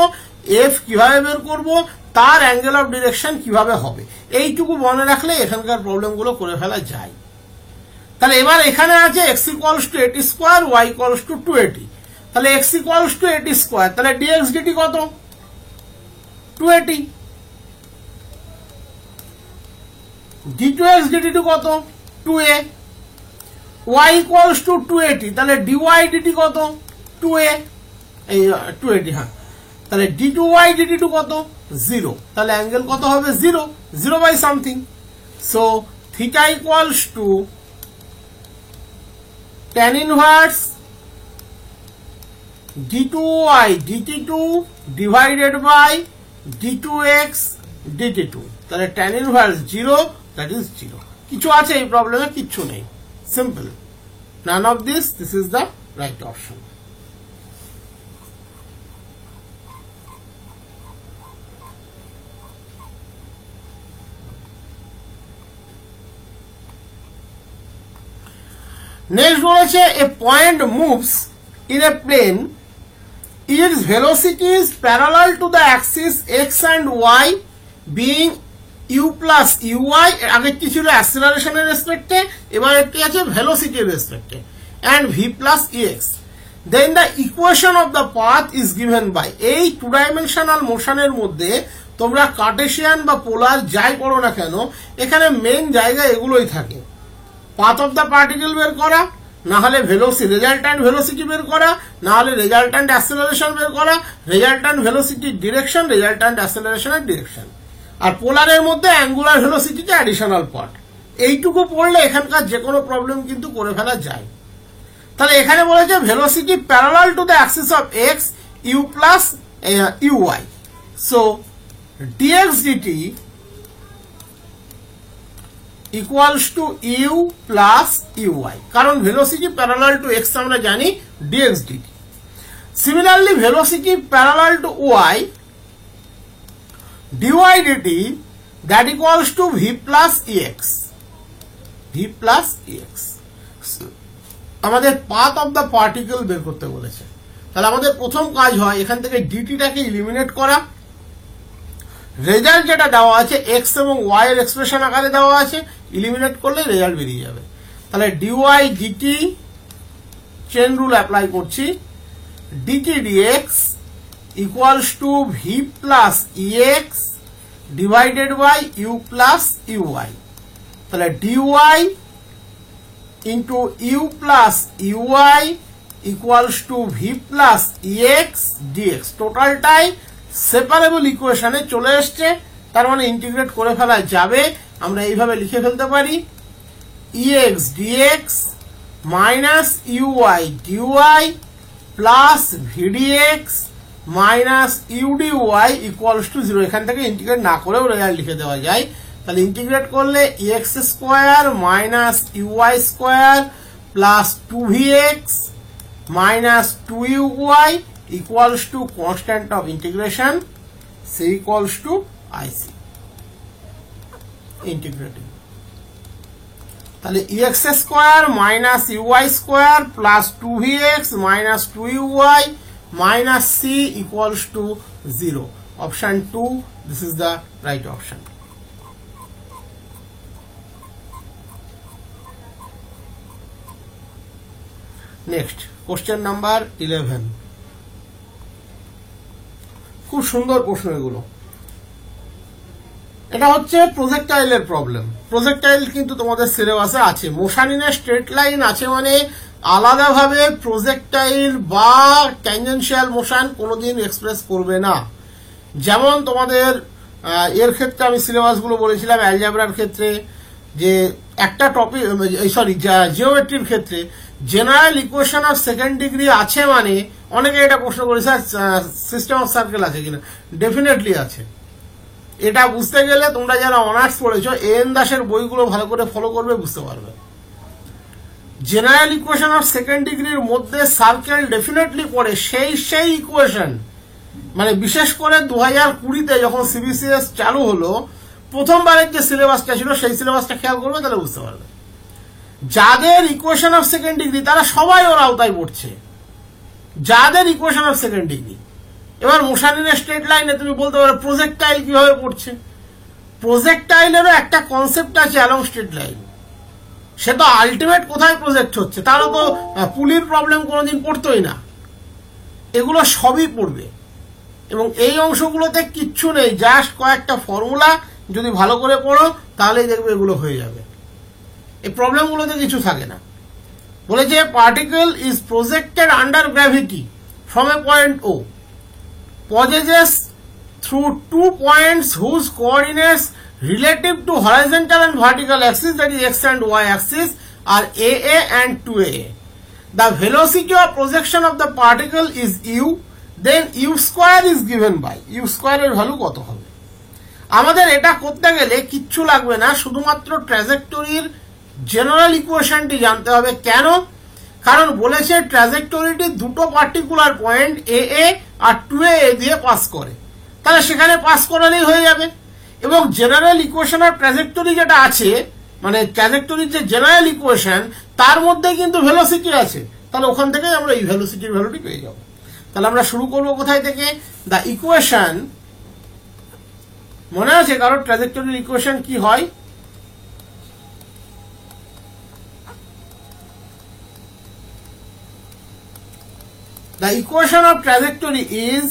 এফ কিভাবে বের করব, তার অ্যাঙ্গেল অফ ডিরেকশন কিভাবে হবে, এইটুকু মনে রাখলে এখানকার প্রবলেমগুলো করে ফেলা যায়। তাহলে এবার এখানে আছে x equals to 80 square, y equals to 280। তাহলে x ইকুয়ালস টু 80 স্কোয়ার, তাহলে dx dt কত? 280। d2x dt কত? 2a। y ইকুয়ালস টু 280, তাহলে dy dt কত? 2a, এই 280, হ্যাঁ। তাহলে d2y dt কত? 0। তাহলে অ্যাঙ্গেল কত হবে? 0, 0 বাই something. So theta equals to tan inverse d2y dt2 divided by d2x dt2। তাহলে tan inverse 0, that is 0। কিছু আছে এই প্রবলেমে? কিচ্ছু নেই, simple. None of this is the right option। Next বলেছে a point moves in a plane, its velocity is parallel to the axis x and y being u plus ui. আগেরটি ছিল অ্যাক্সিলারেশনের রেসপেক্টে, এবার একটি আছে ভেলোসিটির রেসপেক্টে, and v plus ex. Then the equation of the path is given by. এই 2 ডাইমেনশনাল মোশনের মধ্যে তোমরা কার্টেশিয়ান বা পোলার যাই করো না কেন, এখানে মেন জায়গা এগুলোই থাকে। পাথ অফ দ্য পার্টিকেল বের করা, না হলে রেজাল্ট্যান্ট ভেলোসিটি বের করা, না হলে রেজাল্ট্যান্ট অ্যাক্সেলারেশন বের করা, রেজাল্ট্যান্ট ভেলোসিটির ডিরেকশন, রেজাল্ট্যান্ট অ্যাক্সেলারেশনের ডিরেকশন। আর পোলারের মধ্যে অ্যাঙ্গুলার ভেলোসিটিতে অ্যাডিশনাল পার্ট। এইটুকু পড়লে এখানকার যে কোনো প্রবলেম কিন্তু করে ফেলা যায়। তাহলে এখানে বলেছে velocity parallel to the axis of x u plus ui. So dx dt equals to u plus ui, কারণ ভেলোসিটি প্যারালাল টু এক্স আমরা জানি dx dt. Similarly velocity parallel to y dy dt, that equals to v plus ex, v plus ex. আমাদের path of the particle বের করতে বলেছে। তাহলে আমাদের প্রথম কাজ হয় এখান থেকে ডিটিটাকে ইলিমিনেট করা। রেজাল্ট যেটা দেওয়া আছে এক্স এবং ওয়াই এর এক্সপ্রেশন আকারে দেওয়া আছে, ইলিমিনেট করলে রেজাল্ট বেরিয়ে যাবে। তাহলে dy dt, chain rule apply করছি, dt dx equals to v plus ex divided by u plus ui. তাহলে dy into u plus ui equals to v plus ex dx. টোটালটাই সেপারেবল ইকুয়েশনে চলে এসছে, তার মানে ইন্টিগ্রেট করে ফেলা যাবে। আমরা এইভাবে লিখে ফেলতে পারি ex dx minus ui dy plus vdx minus udy equals to 0। এখান থেকে ইন্টিগ্রেট না করেও রেজাল্ট লিখে দেওয়া যায়। তাহলে ইন্টিগ্রেট করলে x square minus ui square plus 2vx minus 2uy equals to constant of integration, c equals to ic, integrating। তাহলে ex square minus uy square plus 2vx minus 2uy minus c equals to 0। Option 2, this is the right option। Next, question number 11। খুব সুন্দর প্রশ্ন এগুলো। এটা হচ্ছে প্রজেক্টাইলের problem. Projectile কিন্তু তোমাদের সিলেবাসে আছে। Motion in a straight line আছে মানে আলাদাভাবে প্রজেক্টাইল বা ট্যানজেনশিয়াল মোশন কোনোদিন এক্সপ্রেস করবে না। যেমন তোমাদের এর ক্ষেত্রে আমি সিলেবাসগুলো বলেছিলাম, অ্যালজেব্রার ক্ষেত্রে যে একটা টপিক, সরি জিওমেট্রির ক্ষেত্রে general equation of second degree আছে মানে, অনেকে এটা প্রশ্ন করে স্যার সিস্টেম অফ সার্কেল আছে কিনা, ডেফিনেটলি আছে। এটা বুঝতে গেলে তোমরা যারা অনার্স পড়েছো এন দাসের বইগুলো ভালো করে ফলো করবে, বুঝতে পারবে। জেনারেল ইকুয়েশন অফ সেকেন্ড ডিগ্রির মধ্যে সার্কেল ডেফিনেটলি পড়ে সেই ইকুয়েশন, মানে বিশেষ করে 2020-তে যখন সিবিসিএস চালু হলো, প্রথমবারের যে সিলেবাসটা ছিল সেই সিলেবাসটা খেয়াল করবে, তাহলে বুঝতে পারবে। যাদের ইকুয়েশন অফ সেকেন্ড ডিগ্রি তারা সবাই ওর আওতায় পড়ছে, যাদের ইকুয়েশন অফ সেকেন্ড ডিগ্রি। এবার মোশানিনের স্ট্রেট লাইনে তুমি বলতে পারো প্রজেক্টাইল কিভাবে পড়ছে। প্রজেক্টাইলেরও একটা কনসেপ্ট আছে অ্যালং স্ট্রেট লাইন, সে তো আলটিমেট কোথায় প্রজেক্ট হচ্ছে, তারও তো পুলির প্রবলেম কোনোদিন পড়তোই না। এগুলো সবই পড়বে এবং এই অংশগুলোতে কিচ্ছু নেই, জাস্ট কয়েকটা ফর্মুলা যদি ভালো করে পড়ো তাহলেই দেখবে এগুলো হয়ে যাবে। এই প্রবলেমগুলোতে কিছু থাকে না। বলেছে particle is projected under gravity from a point O, possesses through 2 points whose coordinates relative to horizontal and vertical axis, that is x and y axis, are AA and 2A. The velocity of projection of the particle is u, then u square is given by, u square এর value কত হবে। আমাদের এটা করতে গেলে কিচ্ছু লাগবে না, শুধুমাত্র ট্র্যাজেক্টরির জেনারেল ইকুয়েশনটি জানতে হবে। কেন? কারণ বলেছে ট্র্যাজেক্টরিটি দুটো পার্টিকুলার পয়েন্ট এ এ আর 2A দিয়ে পাস করে, তাহলে সেখানে পাস করালেই হয়ে যাবে। এবং জেনারেল ইকুয়েশন আর ট্র্যাজেক্টরি যেটা আছে, মানে ট্র্যাজেক্টরির যে জেনারেল ইকুয়েশন তার মধ্যে কিন্তু ভেলোসিটি আছে, তাহলে ওখান থেকে আমরা এই ভেলোসিটির ভ্যালুটি পেয়ে যাব। তাহলে আমরা শুরু করবো কোথায় থেকে? দ্য ইকুয়েশন, মনে আছে কারো ট্র্যাজেক্টরির ইকুয়েশন কি হয়? The equation of trajectory is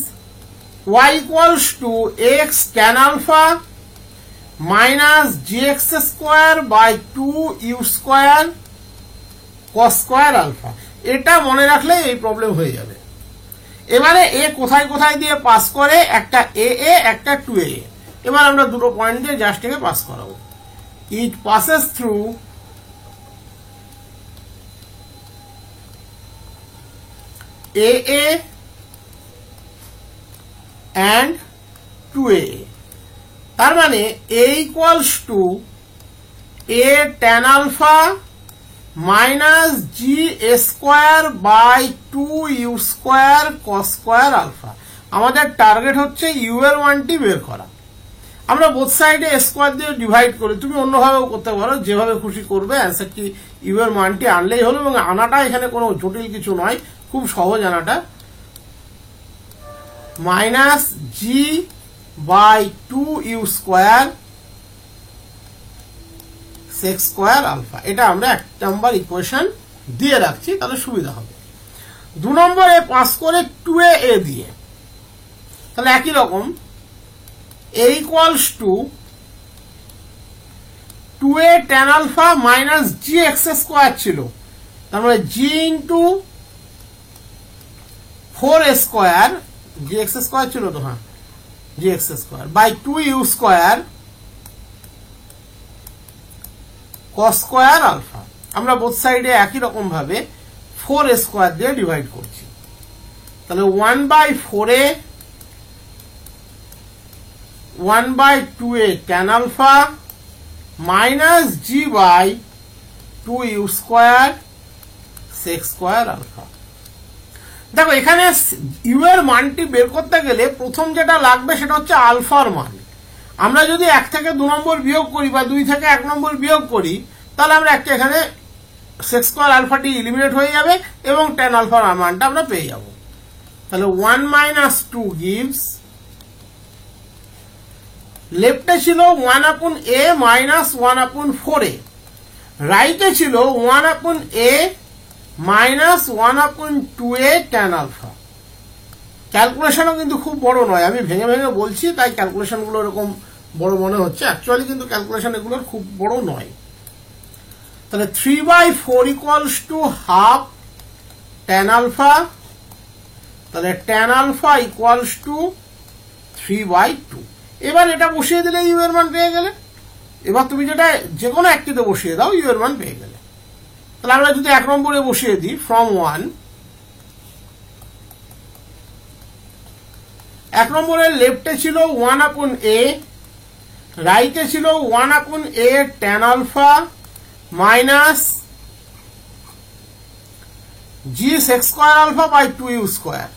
y equals to x tan alpha minus gx square by 2u square cos square alpha। এটা মনে রাখলে এই প্রবলেম হয়ে যাবে। এবারে এ কোথায় কোথায় দিয়ে পাস করে, একটা এ এ একটা 2A। এবার আমরা দুটো পয়েন্ট দিয়ে জাস্ট একে পাস করাবো। It passes through AA and 2A, তার মানে A equals to A tan alpha minus G A square by 2U square cos square alpha। আমাদের টার্গেট হচ্ছে ইউ এর মানটি বের করা। আমরা বোথ সাইডে স্কোয়ার দিয়ে ডিভাইড করি, তুমি অন্যভাবেও করতে পারো, যেভাবে খুশি করবে। অ্যান্সারটি ইউ এর মানটি আনলেই হলো, এবং আনাটা এখানে কোনো জটিল কিছু নয়, খুব সহজ আনাটা। Minus g by 2u square sec square alpha, এটা আমরা 1 নম্বর ইকুয়েশন দিয়ে রাখছি, তাহলে সুবিধা হবে। 2 নম্বরে পাস করে 2A দিয়ে, তাহলে একই রকম A equals to 2A tan alpha minus gx square ছিল, তার মানে g into 4A square, gx square ছিল তো, হ্যাঁ gx square by 2u square cos square alpha। আমরা বোথ সাইডে একই রকম ভাবে 4A square দিয়ে ডিভাইড করছি, তাহলে 1 by 4A 1 by 2A tan alpha minus g by 2u square sec square alpha। দেখো এখানে ইউ এর মানটি বের করতে গেলে প্রথম যেটা লাগবে সেটা হচ্ছে আলফার মান। আমরা যদি 1 থেকে 2 নম্বর বিয়োগ করি বা 2 থেকে 1 নম্বর বিয়োগ করি, তাহলে আমরা একটা এখানে sec square আলফাটি এলিমিনেট হয়ে যাবে এবং tan আলফার মানটা আমরা পেয়ে যাব। তাহলে 1 minus 2 gives, লেফটে ছিল 1/a minus 1/4A, রাইটে ছিল 1/a minus 1/2A tan alpha। ক্যালকুলেশনও কিন্তু খুব বড় নয়, আমি ভেঙে ভেঙে বলছি তাই ক্যালকুলেশন গুলো এরকম বড় মনে হচ্ছে, অ্যাকচুয়ালি কিন্তু ক্যালকুলেশন এগুলোর খুব বড় নয়। তাহলে 3/4 equals to half tan alpha, তাহলে tan alpha equals to 3/2। এবার এটা বসিয়ে দিলে ইউ এর মান পেয়ে গেলে। এবার তুমি যেটা যে কোনো একটিতে বসিয়ে দাও, ইউ এর মান পেয়ে গেলে। তাহলে আমরা যদি 1 নম্বরে বসিয়ে দিই, ফ্রম 1, 1 নম্বরের লেফটে ছিল 1/a রাইটে ছিল 1/a tan alpha minus g sec square alpha by 2u square.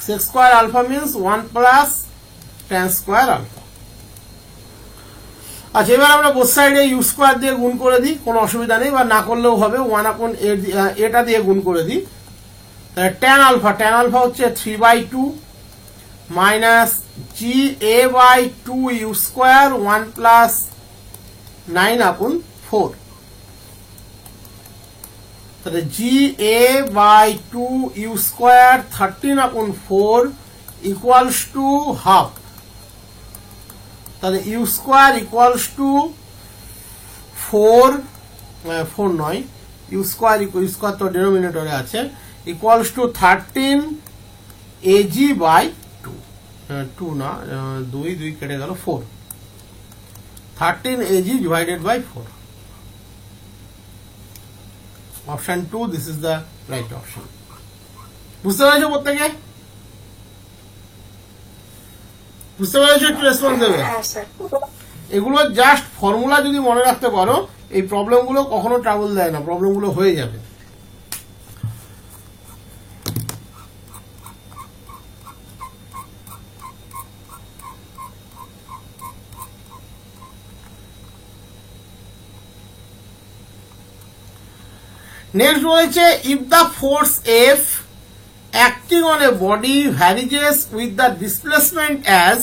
Sec square alpha means 1 plus tan square alpha. আচ্ছা, এবার আমরা বোথ সাইডে ইউ স্কোয়ার দিয়ে গুণ করে দিই, কোনো অসুবিধা নেই, বা না করলেও হবে। 1/a এটা দিয়ে গুণ করে দিই। তাহলে tan alpha হচ্ছে 3/2 minus ga/2u square 1 plus 9/4। তাহলে ga/2u square 13/4 equals to half। তাহলে ইউ স্কোয়ার ইকুয়ালস টু 4 নয়, ইউ স্কোয়ার তো ডেনোমিনেটরে আছে, ইকুয়ালস টু 13 ag/2, 2 না 2 কেটে গেল 4, 13 ag divided by 4। Option 2, this is the right option. বুঝতে পেরেছো প্রত্যেকে? বুঝতে পেরেছো? একটু রেসপন্স দেবে। এগুলো জাস্ট ফর্মুলা যদি মনে রাখতে পারো, এই প্রবলেমগুলো কখনো ট্রাবল দেয় না, প্রবলেমগুলো হয়ে যাবে। নেক্সট রয়েছে, if the force F acting on a body varies with the displacement as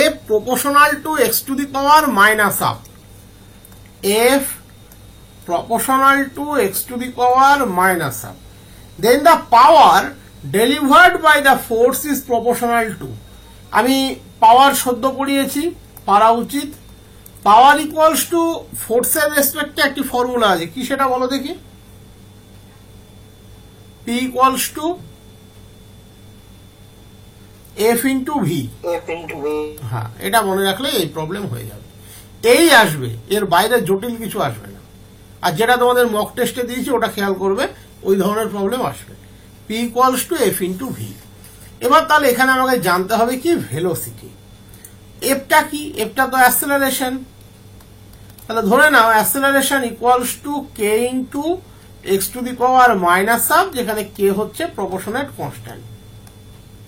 f proportional to x to the power minus half. F proportional to x to the power minus half. Then the power delivered by the force is proportional to. আমি পাওয়ার সদ্য পড়িয়েছি, পারা উচিত। পাওয়ার equals to ফোর্সের রেসপেক্টে একটি formula আছে, কি সেটা বলো দেখি? P equals to F into V। হ্যাঁ, এটা মনে রাখলে এই প্রবলেম হয়ে যাবে, এই আসবে, এর বাইরে জটিল কিছু আসবে না। আর যেটা তোমাদের মক টেস্টে দিয়েছি ওটা খেয়াল করবে, ওই ধরনের প্রবলেম আসবে। P equals to F into V। এবার তাহলে এখানে আমাকে জানতে হবে কি ভেলোসিটি। এফটা কি? এফটা তো অ্যাক্সেলারেশন। তাহলে ধরে নাও acceleration equals to k into x to the power minus half, যেখানে কে হচ্ছে প্রপোর্শনেট কনস্ট্যান্ট।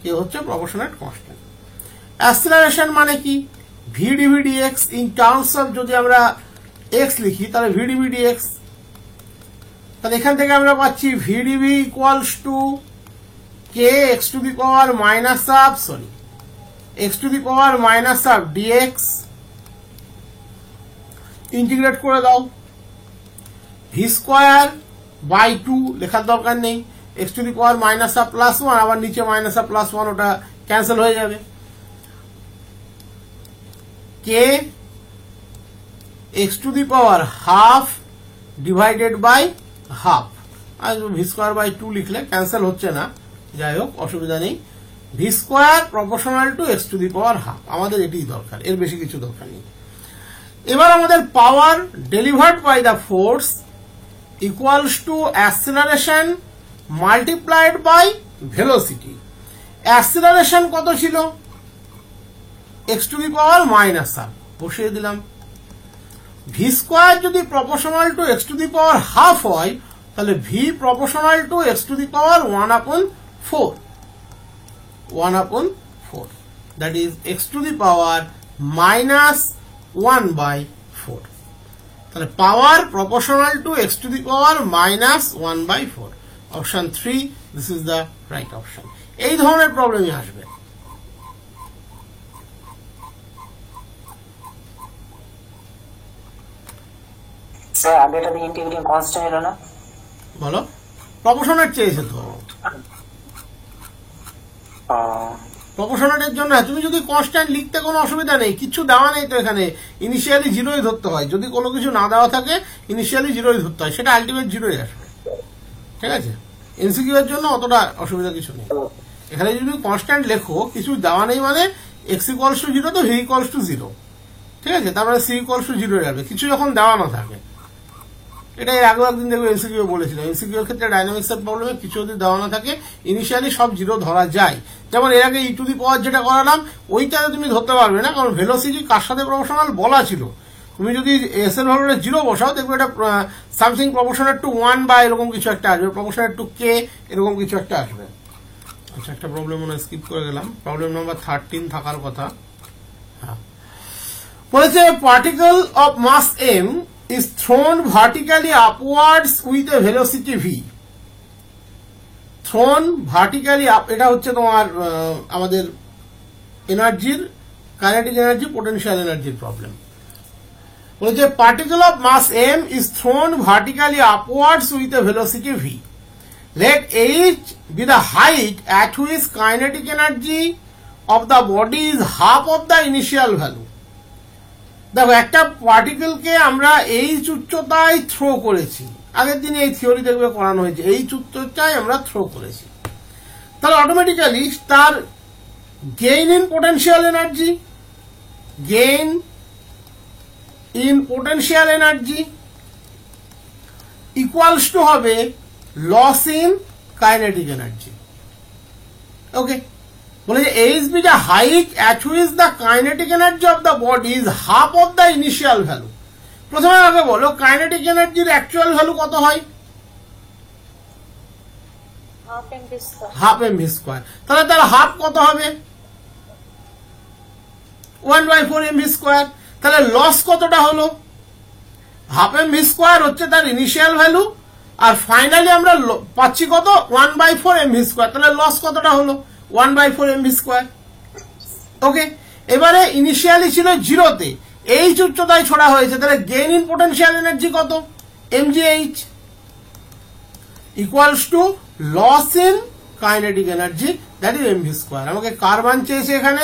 কে হচ্ছে প্রপোর্শনেট কনস্ট্যান্ট। অ্যাক্সেলারেশন মানে কি? V dv dx in terms of, যদি আমরা এক্স লিখি তাহলে ভি ডিভি ডিএক্স। তাহলে এখান থেকে আমরা পাচ্ছি v dv equals to k x to the power minus half, sorry x to the power minus half dx. Integrate করে দাও, ভি স্কোয়ার বাই 2 লেখার দরকার নেই, x to the power minus half plus 1, আবার নিচে মাইনাস হাফ প্লাস 1, ওটা cancel হয়ে যাবে। K x to the power half divided by half, আর ভি স্কোয়ার বাই 2 লিখলে ক্যান্সেল হচ্ছে না, যাই হোক অসুবিধা নেই। V square proportional to x to the power half, আমাদের এটাই দরকার, এর বেশি কিছু দরকার নেই। এবার আমাদের power delivered by the force equals to acceleration multiplied by velocity. Acceleration কত ছিল? X to the power minus half, বসিয়ে দিলাম। ভি স্কোয়ার যদি proportional to x to the power half হয়, তাহলে v proportional to x to the power 1/4, 1/4, that is x to the power minus 1/4। তাহলে power proportional to x to the power minus 1/4। Option 3, this is the right option. এই ধরনের প্রবলেমই আসবে। Sir আগেটা দিয়ে integrating constant এলো না, বলো? Proportionate চেয়েছে তো, প্রপোর্শনেটের জন্য তুমি যদি কনস্ট্যান্ট লিখতে কোনো অসুবিধা নেই, কিছু দেওয়া নেই তো এখানে, ইনিশিয়ালি জিরোই ধরতে হয়। যদি কোনো কিছু না দেওয়া থাকে ইনিশিয়ালি জিরোই ধরতে হয়, সেটা আলটিমেট জিরোই আসবে, ঠিক আছে? এমসিকিউ এর জন্য অতটা অসুবিধা কিছু নেই। এখানে যদি কনস্ট্যান্ট লেখো, কিছু দেওয়া নেই মানে এক্স ইকুয়ালস টু 0 তো ভি ইকুয়ালস টু 0, ঠিক আছে? তারপরে সি ইকুয়ালস টু 0 যাবে, কিছু যখন দেওয়া না থাকে, এটা এর আগেও একদিন দেখবে এমসিকিউ বলেছিলাম। এমসিকিউ এর ক্ষেত্রে ডাইনামিক্স এর প্রবলেমে কিছু যদি দেওয়া না থাকে ইনিশিয়ালি সব জিরো ধরা যায়। যেমন এর আগে ই টু দি পাওয়ার যেটা করালাম ওইটাতে তুমি ধরতে পারবে না, কারণ ভেলোসিটি কার সাথে প্রপোর্শনাল বলা ছিল। তুমি যদি এস এর ভ্যালুটা জিরো বসাও দেখবে এটা সামথিং প্রপোর্শনাল টু 1 বা এরকম কিছু একটা আসবে, প্রপোর্শনাল টু কে এরকম কিছু একটা আসবে। আচ্ছা, একটা প্রবলেম মনে স্কিপ করে গেলাম, প্রবলেম নাম্বার 13 থাকার কথা। হ্যাঁ, বলেছে particle of mass m is thrown vertically upwards with a velocity v. thrown vertically up, এটা হচ্ছে তোমার আমাদের এনার্জির কাইনেটিক এনার্জি পোটেনশিয়াল এনার্জির প্রবলেম। বলেছে particle of mass m is thrown vertically upwards with a velocity v. Let h be the height at which kinetic energy of the body is half of the initial value. দেখো, একটা পার্টিকেলকে আমরা এই উচ্চতায় throw করেছি, আগের দিনে এই theory দেখবে করানো হয়েছে, এই উচ্চতায় আমরা থ্রো করেছি, তাহলে অটোমেটিক্যালি তার gain in potential energy, gain in potential energy equals to হবে loss in kinetic energy. Okay, বলে যে h be the height at which the kinetic energy of the body is half of the initial value. প্রথমে আগে বলো kinetic এনার্জির actual value কত হয়? Half m v square. তাহলে তার হাফ কত হবে? 1/4 এম ভি স্কোয়ার। তাহলে লস কতটা হলো? হাফ এম ভি স্কোয়ার হচ্ছে তার ইনিশিয়াল ভ্যালু, আর ফাইনালি আমরা পাচ্ছি কত? 1/4 এম ভি স্কোয়ার। তাহলে লস কতটা হলো? 1/4 এম ভি স্কোয়ার। ওকে, এবারে ইনিশিয়ালি ছিল জিরোতে, এইচ উচ্চতায় ছড়া হয়েছে, তাহলে গেইন ইন পোটেনশিয়াল এনার্জি কত? mgh equals to loss in kinetic energy, that is m v square. আমাকে কার মান চেয়েছে এখানে?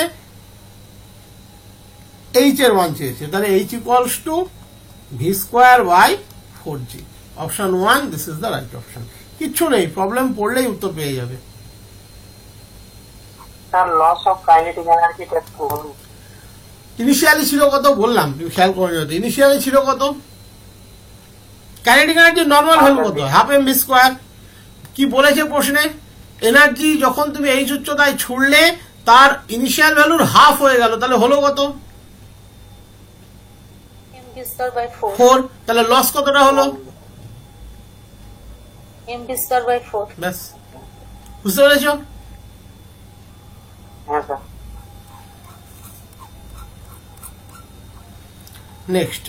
এইচ এর মান চেয়েছে, তাহলে h equals to v square by 4g। Option 1, this is the right option. কিচ্ছু নেই, প্রবলেম পড়লেই উত্তর পেয়ে যাবে। লস অফ কাইনেটিক এনার্জিটা কোন ইনিশিয়ালি ছিল কত বললাম, তুমি খেয়াল করে নিও। ইনিশিয়ালি ছিল কত? কাইনেটিক এনার্জি নর্মাল ভ্যালু কত? Half m v square. কি বলেছে প্রশ্নে? এনার্জি যখন তুমি এই উচ্চতায় ছুড়লে তার ইনিশিয়াল ভ্যালুর হাফ হয়ে গেল, তাহলে হলো কত? 4। তাহলে লস কতটা হলো? mv²/4। ব্যাস, বুঝতে পেরেছো? হ্যাঁ স্যার। নেক্সট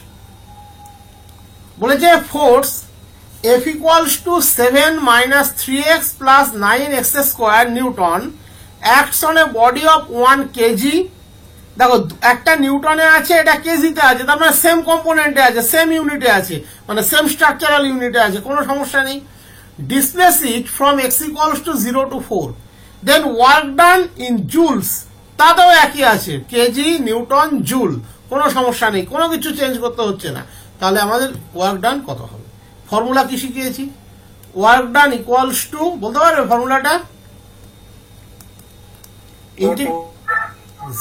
বলেছে force F equals to 7 minus 3x plus 9x square Newton acts on a body of 1 kg. দেখো, একটা নিউটনে আছে, এটা কেজিতে আছে, তার মানে সেম কম্পোনেন্টে আছে, সেম ইউনিটে আছে, মানে সেম স্ট্রাকচারাল ইউনিটে আছে, কোনো সমস্যা নেই। Displace it from x equals to 0 to 4, then work done in joules, তাতেও একই আছে, কেজি নিউটন জুল, কোনো সমস্যা নেই, কোনো কিছু চেঞ্জ করতে হচ্ছে না। তাহলে আমাদের ওয়ার্ক ডান কত হবে? ফর্মুলা কি শিখিয়েছি? ওয়ার্ক ডান ইকুয়ালস টু, বলতে পারবে ফর্মুলাটা?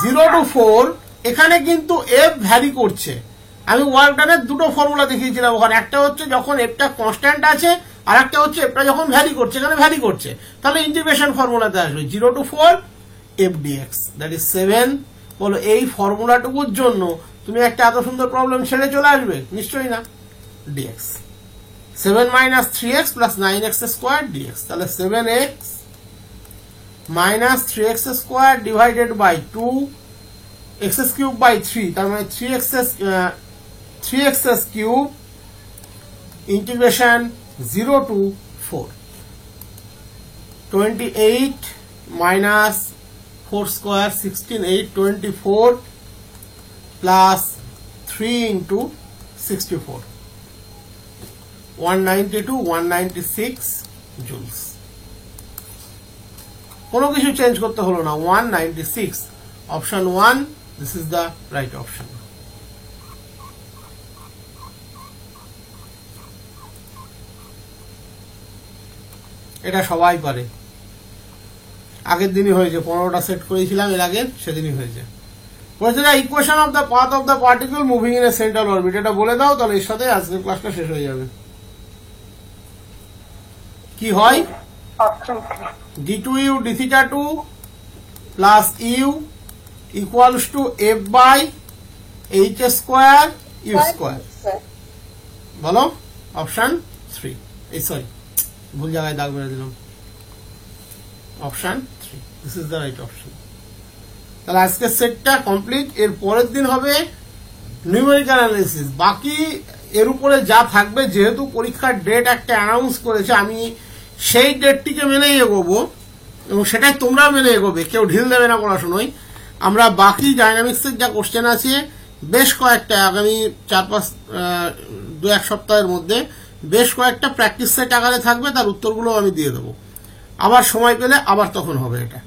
0 to 4, এখানে কিন্তু এফ ভ্যারি করছে। আমি ওয়ার্ক ডানের দুটো ফর্মুলা দেখিয়েছিলাম ওখানে, একটা হচ্ছে যখন এফটা কনস্ট্যান্ট আছে, আর একটা হচ্ছে এফটা যখন ভ্যারি করছে, এখানে ভ্যারি করছে, তাহলে ইন্টিগ্রেশন ফর্মুলাতে আসবে 0 to 4 f dx, that is 7। বলো, এই ফর্মুলাটুকুর জন্য তুমি একটা এত সুন্দর প্রবলেম ছেড়ে চলে আসবে? নিশ্চয়ই না। Dx 7 minus 3x plus 9x square dx, তাহলে 7x minus 3x square divided by 2 x cube by 3, তার মানে 3x cube integration 0 to 4, 28 minus 4 square 16, 8, 24 plus 3 into 64, 192, 196 joules. কোনো কিছু চেঞ্জ করতে হলো না, 196। Option 1, this is the right option. এটা সবাই পারে, আগের দিনই হয়েছে, 15টা সেট করেছিলাম এর আগে, সেদিনই হয়েছে। বলছে না, equation of the path of the particle moving in a central orbit, এটা বলে দাও, তাহলে এর সাথে আজকের ক্লাসটা শেষ হয়ে যাবে। কি হয় option 3 d2u d theta 2 plus u equals to f by h square u square. বলো অপশন 3, এই সরি ভুল জায়গায় দাগ মেরে দিলাম, option 3, this is the right option. তাহলে আজকের সেটটা কমপ্লিট। এর পরের দিন হবে নিউমেরিক্যাল অ্যানালিসিস। বাকি এর উপরে যা থাকবে, যেহেতু পরীক্ষার ডেট একটা অ্যানাউন্স করেছে, আমি সেই ডেটটিকে মেনেই এগোবো এবং সেটাই তোমরা মেনে এগোবে, কেউ ঢিল দেবে না পড়াশোনায়। আমরা বাকি ডাইনামিক্সের যা কোশ্চেন আছে বেশ কয়েকটা আগামী 4-5 সপ্তাহের মধ্যে বেশ কয়েকটা প্র্যাকটিস সেট আকারে থাকবে, তার উত্তরগুলো আমি দিয়ে দেবো। আবার সময় পেলে আবার তখন হবে এটা।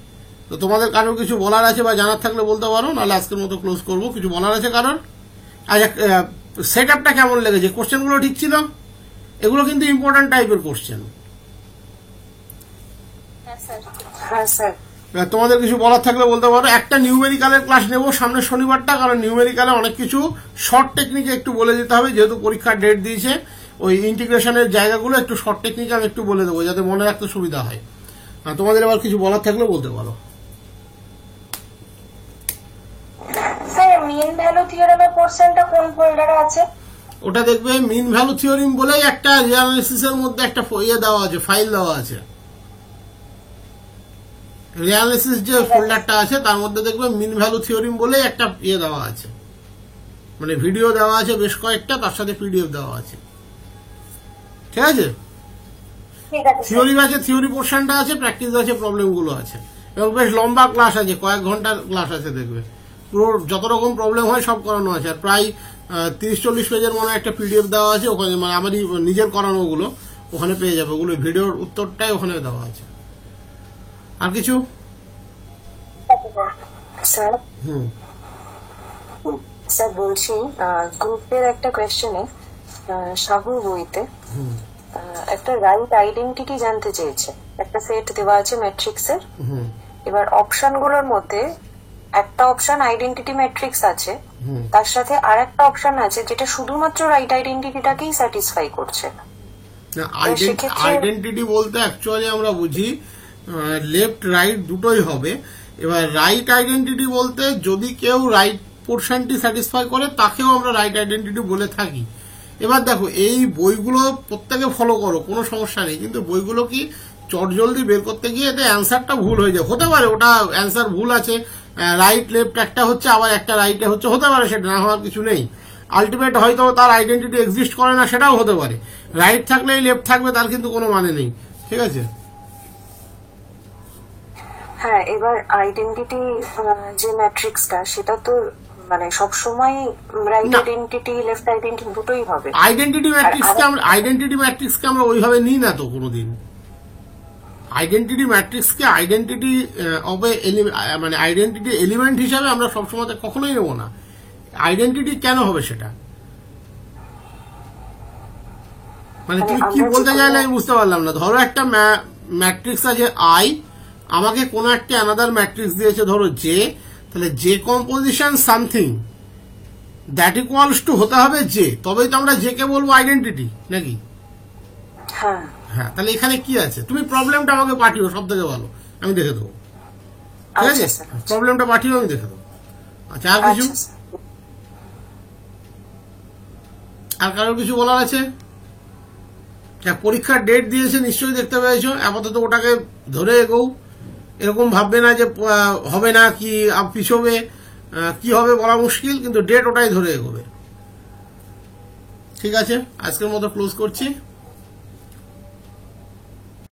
তো তোমাদের কারোর কিছু বলার আছে বা জানার থাকলে বলতে পারো, নাহলে আজকের মতো ক্লোজ করবো। কিছু বলার আছে কারোর? আচ্ছা, সেট আপটা কেমন লেগেছে? কোশ্চেনগুলো ঠিক ছিল? এগুলো কিন্তু ইম্পর্টেন্ট টাইপের কোশ্চেন। হ্যাঁ স্যার। তোমাদের কিছু বলার থাকলে বলতে পারো। একটা নিউমেরিক্যালের ক্লাস নেব সামনের শনিবারটা, কারণ নিউমেরিক্যালে অনেক কিছু শর্ট টেকনিকে একটু বলে দিতে হবে, যেহেতু পরীক্ষার ডেট দিয়েছে। ওই ইন্টিগ্রেশনের জায়গাগুলো একটু শর্ট টেকনিক আমি একটু বলে দেবো, যাতে মনে রাখতে সুবিধা হয়। তোমাদের আবার কিছু বলার থাকলে বলতে পারো। স্যার মিন ভ্যালু থিওরেমের পোরশনটা কোন ফোল্ডারে আছে? ওটা দেখবে মিন ভ্যালু থিওরিম বলেই একটা রিঅ্যানালিসিসের মধ্যে একটা দেওয়া আছে, ফাইল দেওয়া আছে। রিঅ্যানালিসিস যে ফোল্ডারটা আছে তার মধ্যে দেখবে মিন ভ্যালু থিওরিম বলেই একটা দেওয়া আছে, মানে ভিডিও দেওয়া আছে বেশ কয়েকটা, তার সাথে পিডিএফ দেওয়া আছে। ঠিক আছে, ঠিক আছে থিওরি আছে, থিওরি পোর্শনটা আছে, প্র্যাকটিস আছে, প্রবলেম গুলো আছে, এবং বেশ লম্বা ক্লাস আছে, কয়েক ঘন্টার ক্লাস আছে। দেখবে পুরো যত রকম প্রবলেম হয় সব করানো আছে। আর প্রায় 30-40 পেজের মনে একটা পিডিএফ দেওয়া আছে ওখানে, মানে আমারই নিজের করানো গুলো ওখানে পেয়ে যাবে। ওগুলো ভিডিওর উত্তরটাই ওখানে দেওয়া আছে। আর কিছু? স্যার। হুম, স্যার বলছি গ্রুপের একটা কোয়েশ্চেনে সাহুর বইতে একটা রাইট আইডেন্টিটি জানতে চেয়েছে। একটা সেট দেওয়া আছে ম্যাট্রিক্সের। হুম, এবার অপশনগুলোর মধ্যে একটা অপশন আইডেন্টিটি ম্যাট্রিক্স আছে, তার সাথে আর একটা অপশন আছে যেটা শুধুমাত্র রাইট আইডেন্টিটিটাকেই স্যাটিসফাই করছে। আইডেন্টিটি বলতে অ্যাকচুয়ালি আমরা বুঝি লেফট রাইট দুটোই হবে। এবার রাইট আইডেন্টিটি বলতে যদি কেউ রাইট পোর্শনটি স্যাটিসফাই করে তাকেও আমরা রাইট আইডেন্টিটি বলে থাকি। এবার দেখো, এই বইগুলো প্রত্যেকে ফলো করো, কোনো সমস্যা নেই, কিন্তু বইগুলো কি চটজলদি বের করতে গিয়ে এতে অ্যান্সারটা ভুল হয়ে যায়। হতে পারে ওটা অ্যান্সার ভুল আছে, রাইট লেফট একটা হচ্ছে, আবার একটা রাইটে হচ্ছে, হতে পারে, সেটা না হওয়ার কিছু নেই। আলটিমেট হয়তো তার আইডেন্টিটি এক্সিস্ট করে না, সেটাও হতে পারে। রাইট থাকলেই লেফট থাকবে তার কিন্তু কোনো মানে নেই। ঠিক আছে? হ্যাঁ, এবার আইডেন্টিটি যে ম্যাট্রিক্সটা সেটা তো মানে সবসময় রাইট আইডেন্টিটি লেফট আইডেন্টিটি দুটোই হবে। আইডেন্টিটি ম্যাট্রিক্সকে আমরা ওইভাবে নিই না তো কোনোদিন। আইডেন্টিটি ম্যাট্রিক্সকে আইডেন্টিটি মানে আইডেন্টিটি এলিমেন্ট হিসাবে আমরা সবসময় কখনোই নেব না। আইডেন্টিটি কেন হবে সেটা? মানে তুমি কি বলতে চাইলে আমি বুঝতে পারলাম না। ধরো একটা ম্যাট্রিক্স আছে আই, আমাকে কোনো একটা অ্যানাদার ম্যাট্রিক্স দিয়েছে ধরো জে, তাহলে J composition something that equals two হতে হবে জে, তবেই তো আমরা জে কে বলবো আইডেন্টিটি, নাকি? হ্যাঁ হ্যাঁ, তাহলে এখানে কি আছে? তুমি প্রবলেমটা আমাকে পাঠিও, সব থেকে ভালো, আমি দেখে দেবো। ঠিক আছে, প্রবলেমটা পাঠিও, আমি দেখে দেবো। আচ্ছা, আর কিছু? আর কারোর কিছু বলার আছে? পরীক্ষার ডেট দিয়েছে নিশ্চয়ই দেখতে পেয়েছো। আপাতত ওটাকে ধরে এগোও, এরকম ভাববে না যে হবে না, কি পিছবে, কি হবে বলা মুশকিল, কিন্তু ডেট ওটাই ধরে এগোবে। ঠিক আছে, আজকের মতো ক্লোজ করছি।